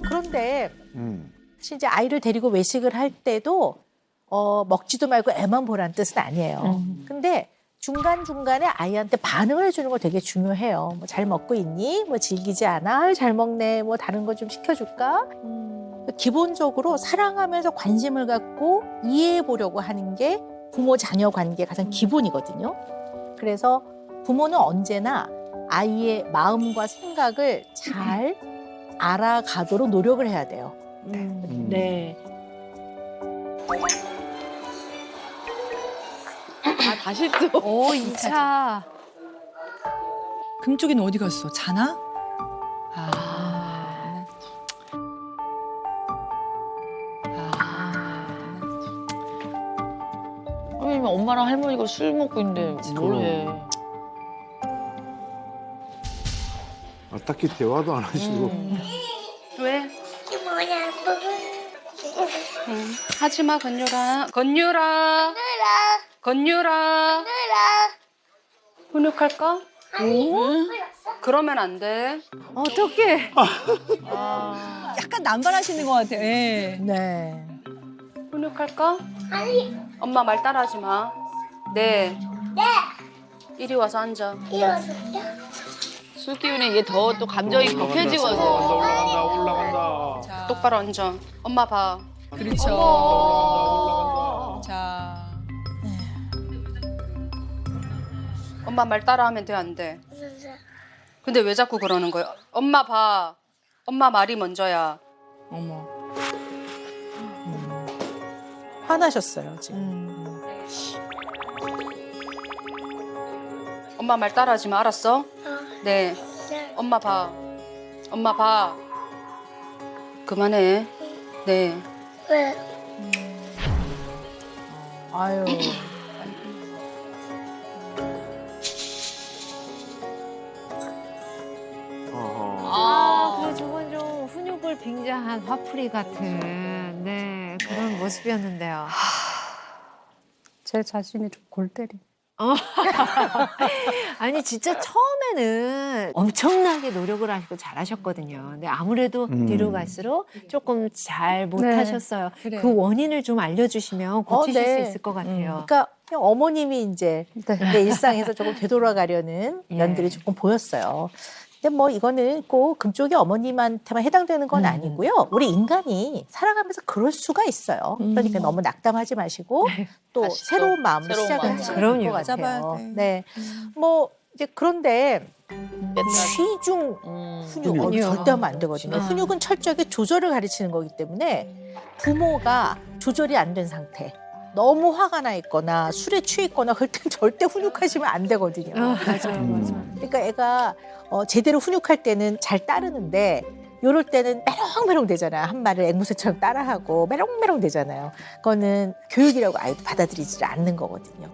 그런데 사실 이제 아이를 데리고 외식을 할 때도 먹지도 말고 애만 보라는 뜻은 아니에요. 근데 중간중간에 아이한테 반응을 해주는 거 되게 중요해요. 뭐 잘 먹고 있니? 뭐 질기지 않아? 아유, 잘 먹네. 뭐 다른 거 좀 시켜줄까? 기본적으로 사랑하면서 관심을 갖고 이해해 보려고 하는 게 부모 자녀 관계의 가장 기본이거든요. 그래서 부모는 언제나 아이의 마음과 생각을 잘 알아가도록 노력을 해야 돼요. 네. 다시 또. 오, 2차. 금쪽이는 어디 갔어? 자나? 아니면 엄마랑 할머니가 술 먹고 있는데 뭘 해. 아, 딱히 대화도 안 하시고. 왜? 이게 뭐야? 하지마 건유라. 건유라. 건유라. 훈육할까? 그러면 안 돼. 어떡해. 약간 남발하시는 것 같아요. 예. 네. 훈육할까? 엄마 말 따라하지 마. 네. 이리 와서 앉아. 술 기운에 이게 더 또 감정이 격해지고 와서. 올라간다. 똑바로 앉아. 엄마 봐. 그렇죠. 자. 엄마 말 따라하면 돼, 안 돼? 근데 왜 자꾸 그러는 거야? 엄마 봐. 엄마 말이 먼저야. 어머. 화나셨어요 지금. 엄마 말 따라하지 마, 알았어? 네. 엄마 봐. 엄마 봐. 그만해. 네. 왜? 아유. 그래, 저건 좀 훈육을 빙자한 화풀이 같은 그런 모습이었는데요. 제 자신이 좀 골 때리. 아니 진짜 처음에는 엄청나게 노력을 하시고 잘하셨거든요. 근데 아무래도 뒤로 갈수록 조금 잘 못하셨어요. 그래요. 그 원인을 좀 알려주시면 고치실 네. 수 있을 것 같아요. 그러니까 그냥 어머님이 이제 내 일상에서 조금 되돌아가려는 예. 면들이 조금 보였어요. 근데 뭐 이거는 꼭 금쪽이 어머님한테만 해당되는 건 아니고요. 우리 인간이 살아가면서 그럴 수가 있어요. 그러니까 너무 낙담하지 마시고 또 다시 또 새로운 마음으로 새로운 시작을 마음. 하시면 그럼요. 될 것 같아요. 맞아봐야 돼. 네, 뭐 이제 그런데 취중 훈육 훈육. 절대 하면 안 되거든요. 훈육은 철저하게 조절을 가르치는 거기 때문에 부모가 조절이 안 된 상태. 너무 화가 나 있거나 술에 취해 있거나 그럴 땐 절대 훈육하시면 안 되거든요. 맞아요. 그러니까 애가 제대로 훈육할 때는 잘 따르는데 요럴 때는 메롱메롱 되잖아요. 한 말을 앵무새처럼 따라하고 메롱메롱 되잖아요. 그거는 교육이라고 아이도 받아들이지 않는 거거든요.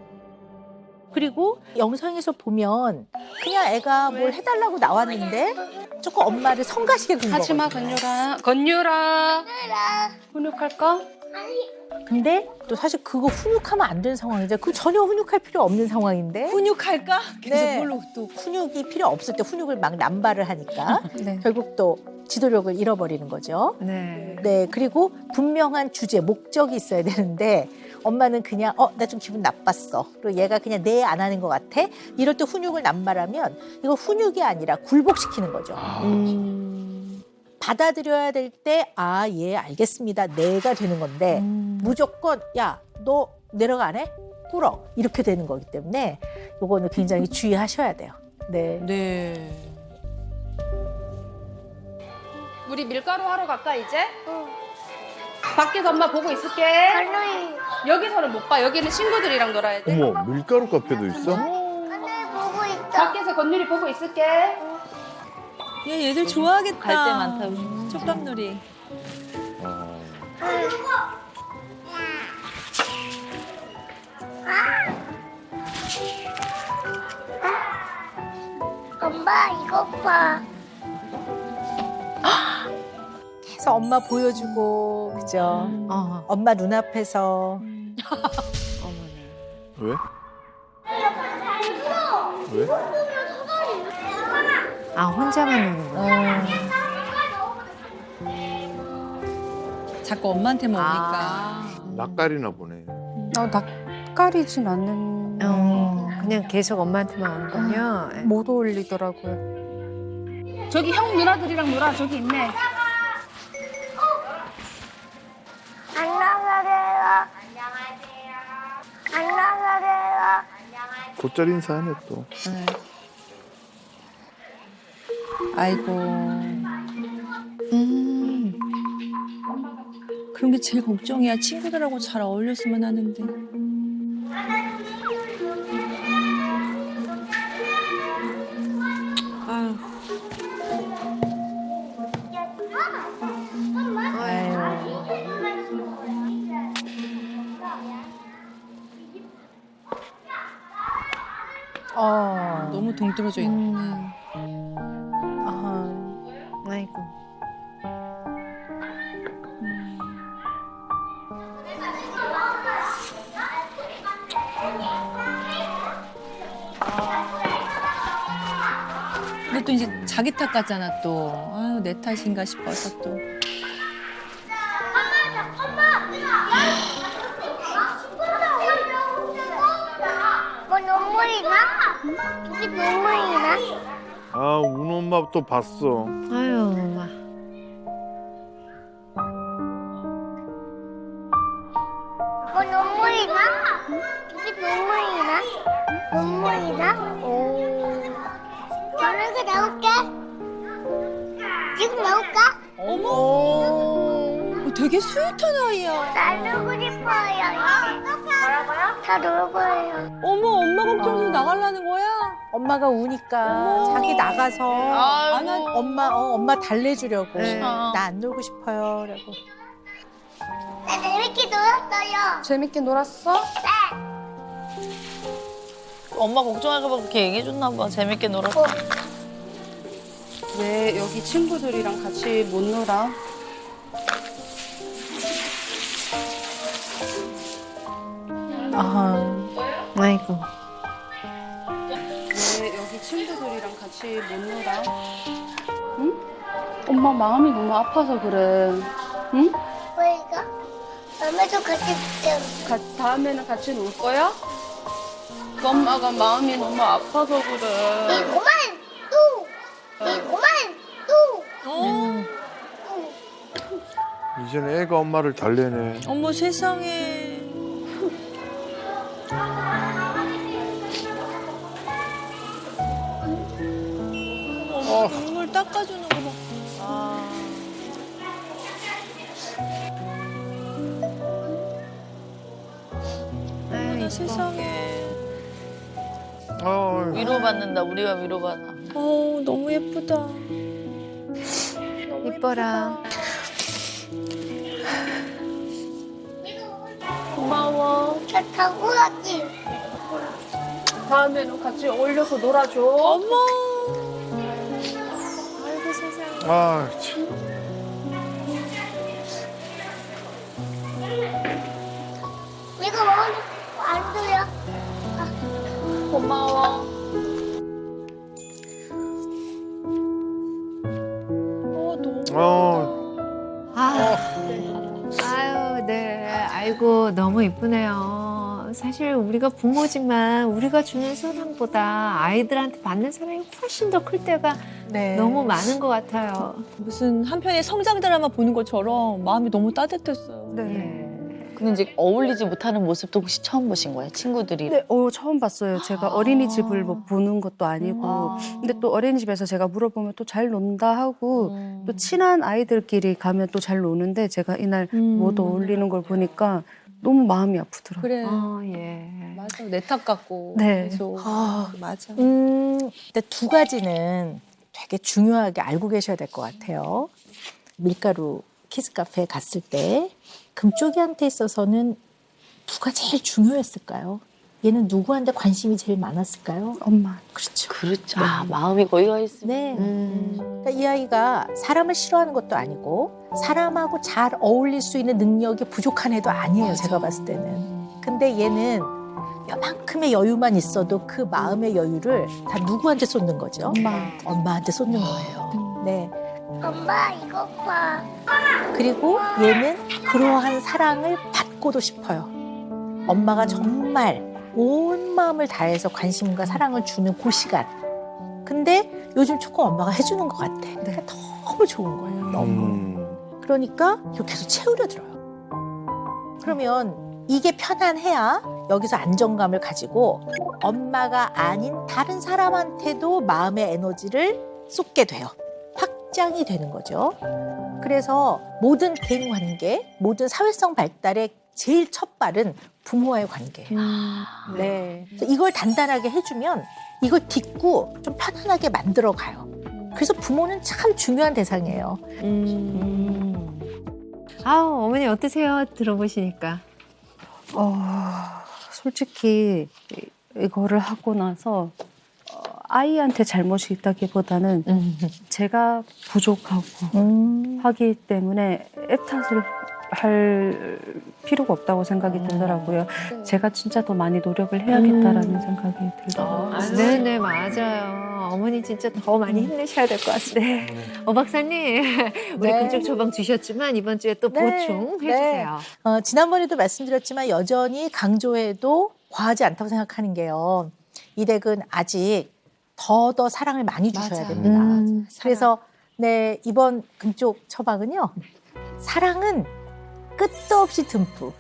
그리고 영상에서 보면 그냥 애가 뭘 해달라고 나왔는데 조금 엄마를 성가시게 군 하지마 거거든요. 건유라. 건유라. 훈육할까? 근데 또 사실 그거 훈육하면 안 되는 상황이죠. 그 전혀 훈육할 필요 없는 상황인데 훈육할까? 계속 네. 뭘로 또. 훈육이 필요 없을 때 훈육을 막 남발을 하니까 네. 결국 또 지도력을 잃어버리는 거죠. 네. 네, 그리고 분명한 주제, 목적이 있어야 되는데 엄마는 그냥 나 좀 기분 나빴어. 그리고 얘가 그냥 네 안 하는 것 같아. 이럴 때 훈육을 남발하면 이거 훈육이 아니라 굴복시키는 거죠. 받아들여야 될 때 예, 알겠습니다. 네가 되는 건데 무조건 야, 너 내려가 안 해? 꿇어. 이렇게 되는 거기 때문에 요거는 굉장히 주의하셔야 돼요. 네. 네. 우리 밀가루 하러 갈까 이제? 밖에서 엄마 보고 있을게. 할머니. 여기서는 못 봐. 여기는 친구들이랑 놀아야 돼. 어머, 밀가루 카페도 있어? 하늘 보고 있다. 밖에서 건율이 보고 있을게. 얘들 좋아하겠다. 갈 때 많다, 요즘. 촉감놀이. 엄마 이거 봐. 계속 엄마 보여주고 그죠? 엄마 눈앞에서 왜? 왜? 아, 혼자만 노는구나. 자꾸 엄마한테만 오니까. 낯가리나 보네. 낯가리진 않는. 그냥 계속 엄마한테만 오는군요. 못 어울리더라고요. 저기 형 누나들이랑 놀아. 저기 있네. 안녕하세요. 안녕하세요. 곧잘 인사하네 또. 아이고. 그런 게 제일 걱정이야. 친구들하고 잘 어울렸으면 하는데. 아유. 너무 동떨어져 있구나. 아이고. 근데 또 이제 자기 탓 같잖아 또. 아유 내 탓인가 싶어서 또. 뭐 눈물이 나? 이게 눈물이 나? 아, 우는 엄마 또 봤어. 아유, 엄마. 뭐 눈물이 나? 이게 눈물이 나? 눈물이 나? 오. 저녁에 나올게. 지금 나올까? 어머. 되게 스윗한 아이야. 다 놀고 싶어요. 뭐라고요? 다 놀고요. 어머 엄마 걱정해서 나가려는 거야? 엄마가 우니까 자기 나가서 아이고. 엄마 달래주려고 네. 나 안 놀고 싶어요. 라고. 나 재밌게 놀았어요. 재밌게 놀았어? 엄마 걱정할까 봐 그렇게 얘기해줬나 봐. 재밌게 놀았어. 왜 여기 친구들이랑 같이 못 놀아? 아이고. 왜 여기 친구들이랑 같이 못 놀아? 응? 엄마 마음이 너무 아파서 그래. 응? 왜 이거? 다음에도 같이 놀자. 다음에는 같이 놀 거야? 엄마가 마음이 너무 아파서 그래. 이거만 또! 이거만 또! 이제는 애가 엄마를 달래네. 어머 세상에. 어머 눈물 닦아주는 거 봐. 어머나 세상에. 위로받는다. 우리가 위로받아. 너무 예쁘다. 이뻐라. 고마워. 나 타고 갔지? 다음에는 같이 어울려서 놀아줘. 어머. 아이고 세상에. 아, 참. 이거 먹어도 안 돼요. 고마워. 아유, 네. 아이고, 너무 이쁘네요. 사실 우리가 부모지만 우리가 주는 사랑보다 아이들한테 받는 사랑이 훨씬 더 클 때가 네. 너무 많은 것 같아요. 무슨 한편의 성장 드라마 보는 것처럼 마음이 너무 따뜻했어요. 네. 근데 이제 어울리지 못하는 모습도 혹시 처음 보신 거예요? 친구들이? 네, 처음 봤어요. 제가 어린이집을 뭐 보는 것도 아니고. 근데 또 어린이집에서 제가 물어보면 또 잘 논다 하고 또 친한 아이들끼리 가면 또 잘 노는데 제가 이날 못 어울리는 걸 보니까 너무 마음이 아프더라고요. 그래. 예. 맞아. 내 탓 같고. 네. 계속. 맞아. 근데 두 가지는 되게 중요하게 알고 계셔야 될 것 같아요. 밀가루 키즈 카페에 갔을 때 금쪽이한테 있어서는 누가 제일 중요했을까요? 얘는 누구한테 관심이 제일 많았을까요? 엄마. 그렇죠. 그렇죠. 마음이 거기 가 있으면. 네. 그러니까 이 아이가 사람을 싫어하는 것도 아니고 사람하고 잘 어울릴 수 있는 능력이 부족한 애도 아니에요. 제가 봤을 때는. 근데 얘는 요만큼의 여유만 있어도 그 마음의 여유를 다 누구한테 쏟는 거죠? 엄마한테 쏟는 거예요. 네. 엄마 이거 봐. 그리고 얘는 그러한 사랑을 받고도 싶어요. 엄마가 정말 온 마음을 다해서 관심과 사랑을 주는 그 시간. 근데 요즘 조금 엄마가 해주는 것 같아. 그러니까 너무 좋은 거예요. 너무. 그러니까 이거 계속 채우려 들어요. 그러면 이게 편안해야 여기서 안정감을 가지고 엄마가 아닌 다른 사람한테도 마음의 에너지를 쏟게 돼요. 확장이 되는 거죠. 그래서 모든 대인관계, 모든 사회성 발달의 제일 첫 발은 부모와의 관계예요. 네. 그래서 이걸 단단하게 해주면 이걸 딛고 좀 편안하게 만들어 가요. 그래서 부모는 참 중요한 대상이에요. 아우, 어머니 어떠세요? 들어보시니까. 솔직히 이거를 하고 나서 아이한테 잘못이 있다기보다는 제가 부족하고 하기 때문에 애탓을 할 필요가 없다고 생각이 들더라고요. 제가 진짜 더 많이 노력을 해야겠다라는 생각이 들더라고요. 네네, 맞아요. 어머니 진짜 더 많이 힘내셔야 될 것 같습니다. 박사님, 우리 네. 금쪽 처방 주셨지만 이번 주에 또 네. 보충해주세요. 지난번에도 말씀드렸지만 여전히 강조해도 과하지 않다고 생각하는 게요. 이 댁은 아직 더 사랑을 많이 주셔야 됩니다. 그래서 네, 이번 금쪽 처방은요. 사랑은 끝도 없이 듬뿍.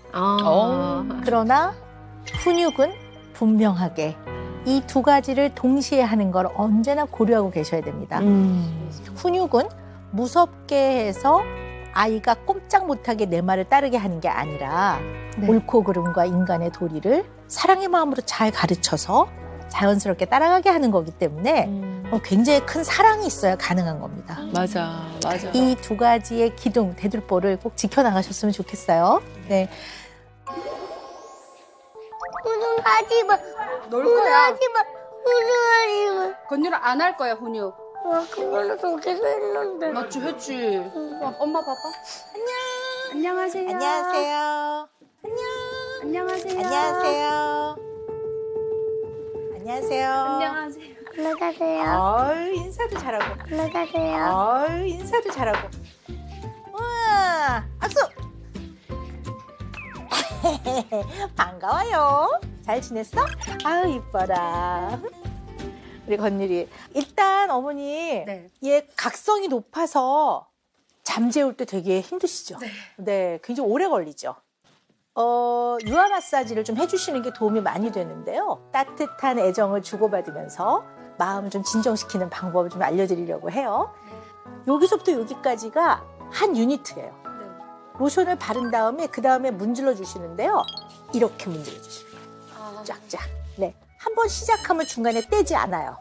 그러나 훈육은 분명하게. 이 두 가지를 동시에 하는 걸 언제나 고려하고 계셔야 됩니다. 훈육은 무섭게 해서 아이가 꼼짝 못하게 내 말을 따르게 하는 게 아니라 옳고 그름과 인간의 도리를 사랑의 마음으로 잘 가르쳐서 자연스럽게 따라가게 하는 거기 때문에 굉장히 큰 사랑이 있어야 가능한 겁니다. 맞아. 이 두 가지의 기둥, 대들보를 꼭 지켜나가셨으면 좋겠어요. 네. 훈육하지 마. 놀 거야. 훈육하지 마. 훈육하지 마. 건율아 안 할 거야 훈육. 그걸로 좋게도 했는데. 맞지 했지. 엄마 봐봐. 안녕하세요. 안녕하세요. 안녕하세요. 안녕하세요. 안녕하세요. 안녕하세요. 올라가세요. 인사도 잘하고. 올라가세요. 인사도 잘하고. 우와, 악수! 반가워요. 잘 지냈어? 아유, 이뻐라. 우리 건율이. 일단 어머니, 얘 각성이 높아서 잠재울 때 되게 힘드시죠? 네, 굉장히 오래 걸리죠. 유아 마사지를 좀 해주시는 게 도움이 많이 되는데요. 따뜻한 애정을 주고받으면서 마음을 좀 진정시키는 방법을 좀 알려드리려고 해요. 여기서부터 여기까지가 한 유니트예요. 로션을 바른 다음에 그 다음에 문질러 주시는데요. 이렇게 문질러 주시는 거예요. 쫙쫙. 네, 한 번 시작하면 중간에 떼지 않아요.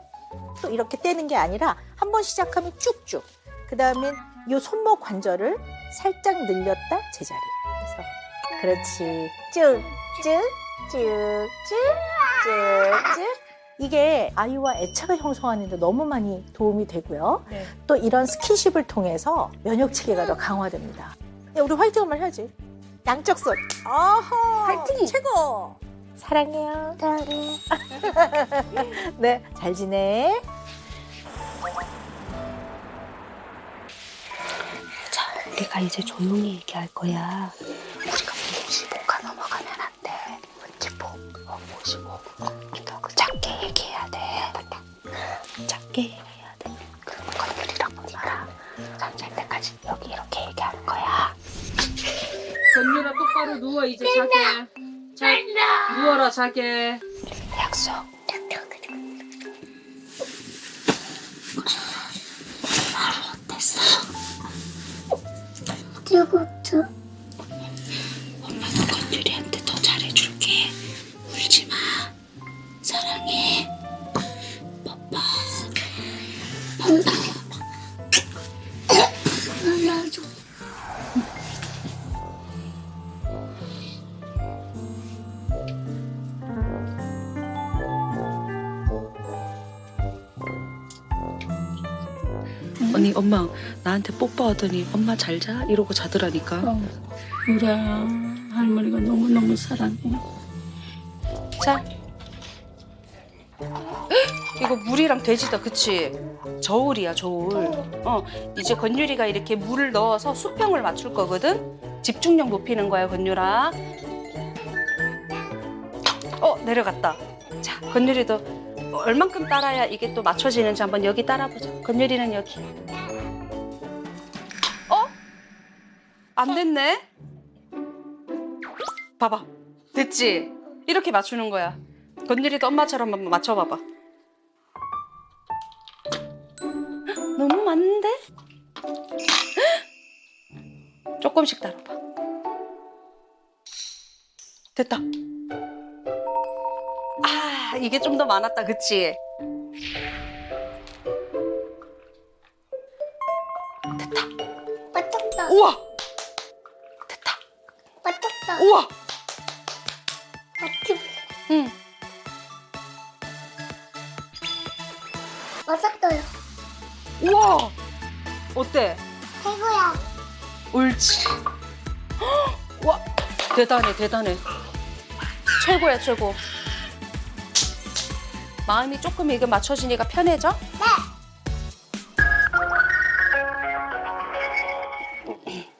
또 이렇게 떼는 게 아니라 한 번 시작하면 쭉쭉. 그 다음엔 이 손목 관절을 살짝 늘렸다 제자리. 그렇지. 쭉쭉쭉쭉쭉쭉. 이게 아이와 애착을 형성하는 데 너무 많이 도움이 되고요. 또 이런 스킨십을 통해서 면역 체계가 더 강화됩니다. 야, 우리 화이팅 한번 해야지. 양쪽 손. 어허. 화이팅. 최고. 사랑해요. 사랑해. 네, 잘 지내. 자, 우리가 이제 조용히 얘기할 거야. 우리가 55가 넘어가면 안 돼. 55. 그 작게 얘기해야 돼. 작게 얘기해야 돼. 그럼 건율이랑 엄마랑 잠잘 때까지 여기 이렇게 얘기하는 거야. 건율아 똑바로 누워 이제 자게. 누워라 자게. 약속. 뜨겁죠? 엄마도 건율이한테 더 잘해줄게. 울지 마. 사랑해. 뽀뽀. 안아줘. 언니 엄마 나한테 뽀뽀하더니 엄마 잘 자? 이러고 자더라니까. 그래. 할머니가 너무너무 사랑해. 자. 이거 물이랑 돼지다, 그치? 저울이야, 저울. 이제 건율이가 이렇게 물을 넣어서 수평을 맞출 거거든? 집중력 높이는 거야, 건율아. 내려갔다. 자, 건율이도 얼만큼 따라야 이게 또 맞춰지는지 한번 여기 따라보자. 건율이는 여기. 안 됐네? 봐봐. 됐지? 이렇게 맞추는 거야. 건율이도 엄마처럼 한번 맞춰봐봐. 너무 많은데? 조금씩 따라봐. 됐다. 이게 좀 더 많았다, 그치? 맞췄다. 우와. 맞췄다. 우와. 맞지? 응. 맞았어요. 우와. 어때? 최고야. 옳지. 와, 대단해, 대단해. 최고야, 최고. 마음이 조금 이게 맞춰지니까 편해져?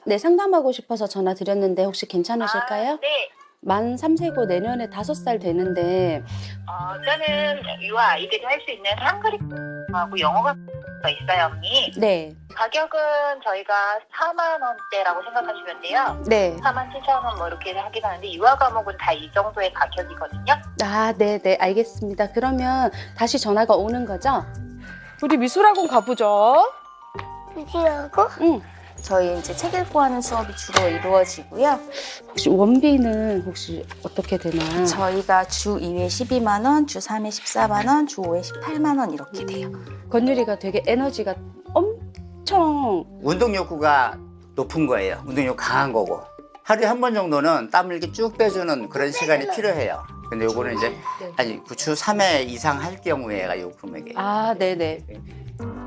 네, 상담하고 싶어서 전화 드렸는데 혹시 괜찮으실까요? 네. 만 3세고 내년에 5살 되는데 저는 유아 아이들이 할 수 있는 한글하고 영어가 있어요, 언니. 네. 가격은 저희가 4만 원대라고 생각하시면 돼요. 네. 4만 7천 원 뭐 이렇게 하긴 하는데 유아 과목은 다 이 정도의 가격이거든요. 아, 네, 알겠습니다. 그러면 다시 전화가 오는 거죠? 우리 미술학원 가보죠. 미술하고? 응. 저희 이제 책 읽고 하는 수업이 주로 이루어지고요. 혹시 원비는 혹시 어떻게 되나요? 저희가 주 2회 12만 원, 주 3회 14만 원, 주 5회 18만 원 이렇게 돼요. 건율이가 되게 에너지가 엄청 운동 욕구가 높은 거예요. 운동 욕구 강한 거고. 하루에 한 번 정도는 땀을 이렇게 쭉 빼주는 그런 시간이 필요해요. 근데 요거는 이제 아니 주 3회 이상 할 경우에가 요 금액이에요. 아, 네네.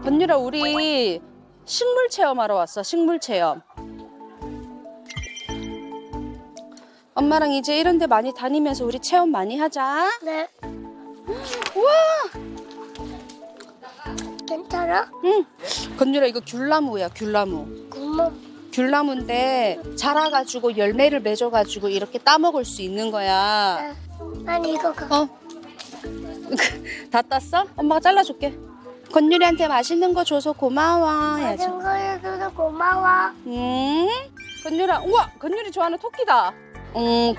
건율아, 우리 식물 체험하러 왔어. 식물 체험. 엄마랑 이제 이런 데 많이 다니면서 우리 체험 많이 하자. 네. 우와! 괜찮아? 응. 건율아, 이거 귤나무야, 귤나무. 귤나무인데 자라가지고 열매를 맺어가지고 이렇게 따먹을 수 있는 거야. 아니 이거 다 땄어? 엄마가 잘라줄게. 건율이한테 맛있는 거 줘서 고마워. 해야지. 맛있는 거 해줘서 고마워. 건율아, 우와, 건율이 좋아하는 토끼다.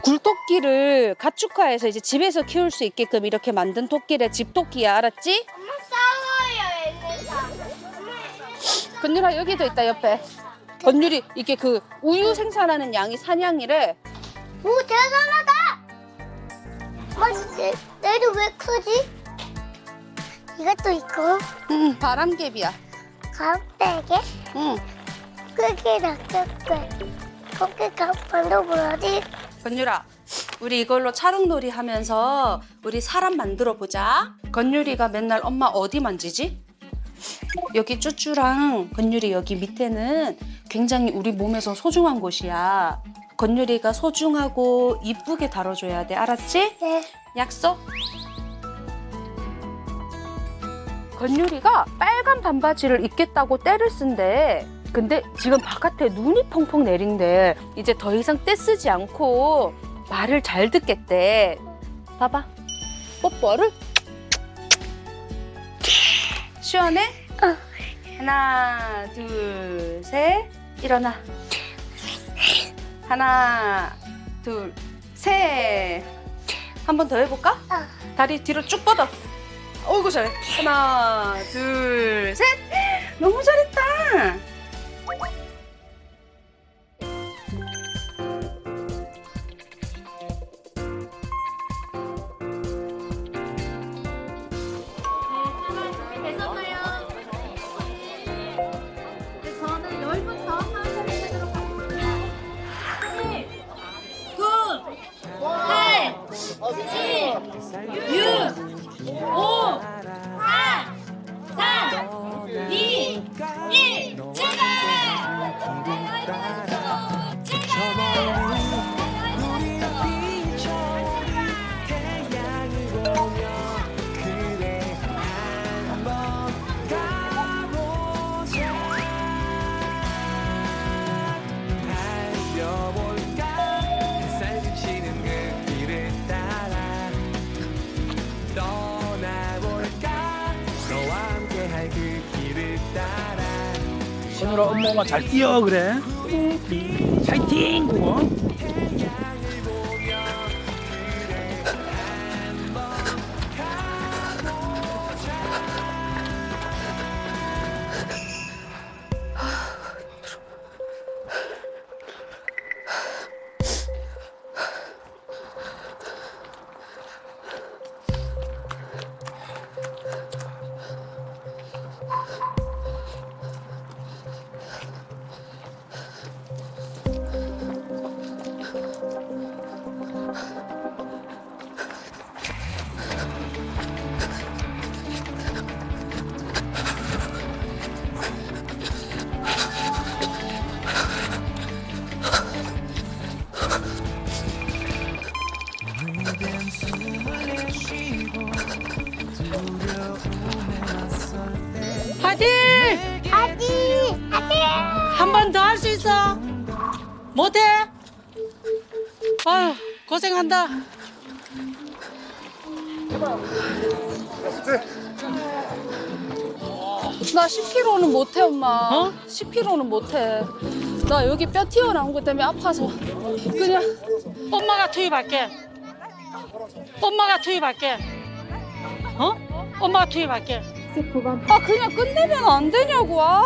굴토끼를 가축화해서 이제 집에서 키울 수 있게끔 이렇게 만든 토끼래. 집토끼야, 알았지? 엄마 싸워요 얘네가. 건율아, 여기도 있다, 옆에. 건율이 이게 그 우유 생산하는 양이 사냥이래. 오 대단하다. 엄마 얘도 왜 크지? 이것도 있고. 응, 바람개비야. 가운데게? 응. 크게 낚였대. 거기 가운데 뭐지? 건율아, 우리 이걸로 차롱놀이 하면서 우리 사람 만들어 보자. 건율이가 맨날 엄마 어디 만지지? 여기 쭈쭈랑 건율이 여기 밑에는 굉장히 우리 몸에서 소중한 곳이야. 건율이가 소중하고 이쁘게 다뤄줘야 돼. 알았지? 네. 약속? 건율이가 빨간 반바지를 입겠다고 떼를 쓴대. 근데 지금 바깥에 눈이 펑펑 내린대. 이제 더 이상 떼 쓰지 않고 말을 잘 듣겠대. 봐봐. 뽀뽀를. 시원해? 하나, 둘, 셋. 일어나. 하나, 둘, 셋. 한 번 더 해볼까? 다리 뒤로 쭉 뻗어. 어이구 잘해. 하나, 둘, 셋. 너무 잘했다. 저는 10분 더 하도록 하겠습니다. 7, 9, 8, 7, 6, 5, 4, 3, 2, 1, 제발! 건율아, 엄마가 잘 뛰어 그래. 파이팅 그거. 한 번 더 할 수 있어. 못해? 아유, 고생한다. 나 10kg는 못해 엄마. 10kg는 못해. 나 여기 뼈 튀어나온 것 때문에 아파서 그냥 엄마가 투입할게. 엄마가 투입할게. 어? 엄마가 투입할게. 아 그냥 끝내면 안 되냐고. 아.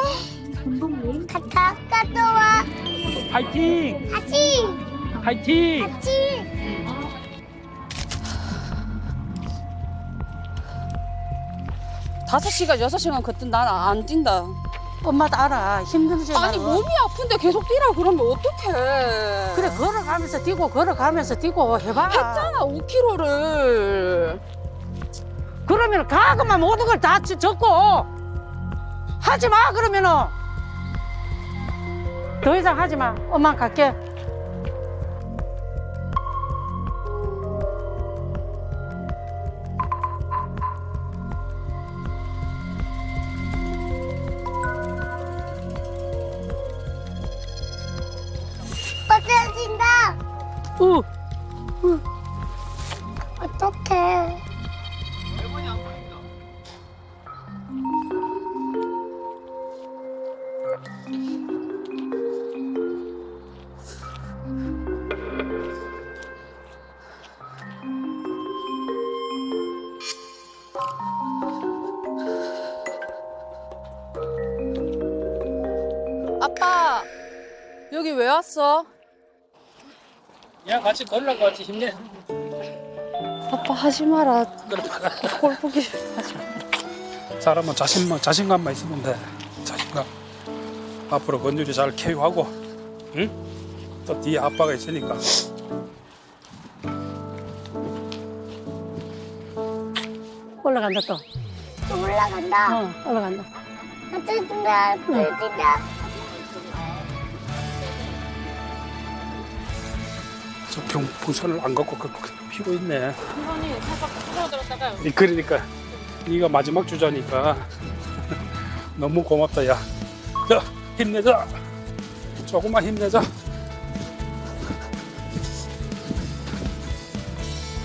갔다 와. 파이팅! 같이. 파이팅! 같이. 다섯 시간 6시간 걷든 난 안 뛴다. 엄마도 알아. 힘들지. 아니 나는. 몸이 아픈데 계속 뛰라 그러면 어떡해. 그래 걸어가면서 뛰고 걸어가면서 뛰고 해봐. 했잖아 5kg를. 그러면 가그만 모든 걸 다 적고 하지 마 그러면은 더 이상 하지 마. 엄마 갈게. 벗어진다. 어. 어떡해. 아빠 여기 왜 왔어? 야 같이 걸으라고 같이 힘내. 아빠 하지 마라. 꼴 보기 하지 마. 사람은 자신감만 있으면 돼. 자신감. 앞으로 건율이 잘 케어하고, 응? 또 뒤에 아빠가 있으니까. 올라간다 또. 또 올라간다. 올라간다. 벗어진다. 벗어진다. 저 풍선을 안 갖고 피고 있네. 이번이 살짝 들어들었다가 그러니까 네가 마지막 주자니까 너무 고맙다 야. 자 힘내자. 조금만 힘내자.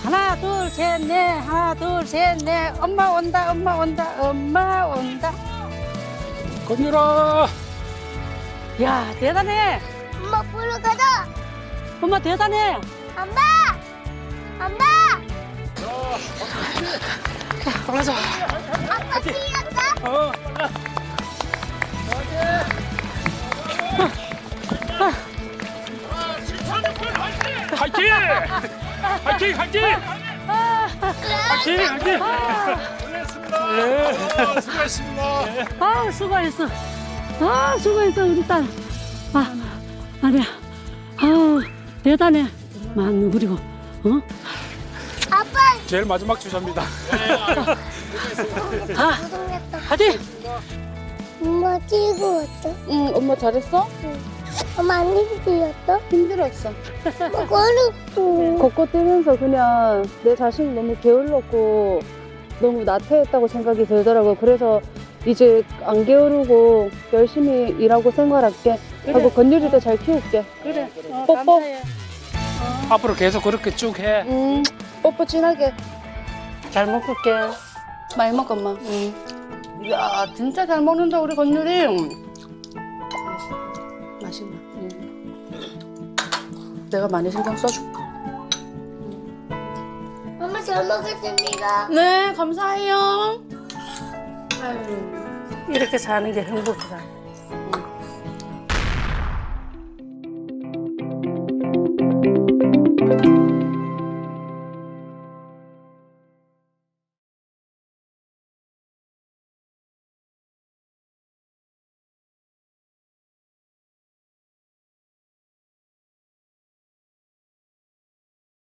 하나 둘 셋 넷 하나 둘 셋 넷 엄마 온다 엄마 온다 엄마 온다. 건율아. 야 대단해. 엄마 보러 가자. 엄마 대단해. 엄마. 엄마. 올라자. 아빠 뛰었다. 어. 파이팅! 파이팅! 파이팅! 파이팅! 파이팅! 고생했습니다. 예. 수고했습니다. 아 수고했어. 아 수고했어 우리 딸. 아니야. 아우 대단해. 만 그리고 아빠. 제일 마지막 주자입니다. 가지. 엄마 뛰고 왔어? 응 엄마 잘했어? 엄마 안 힘들었어? 힘들었어. 엄마 걸었어. 걷고 뛰면서 그냥 내 자신이 너무 게을렀고 너무 나태했다고 생각이 들더라고. 그래서 이제 안 게으르고 열심히 일하고 생활할게. 하고 건율이도 잘 키울게. 그래. 뽀뽀. 감사해. 앞으로 계속 그렇게 쭉 해. 뽀뽀 진하게. 잘 먹을게. 많이 먹어 엄마. 이야 진짜 잘 먹는다 우리 건율이. 맛있네. 내가 많이 신경 써줄게. 엄마 잘 먹었습니다. 네 감사해요. 이렇게 사는 게 행복이다.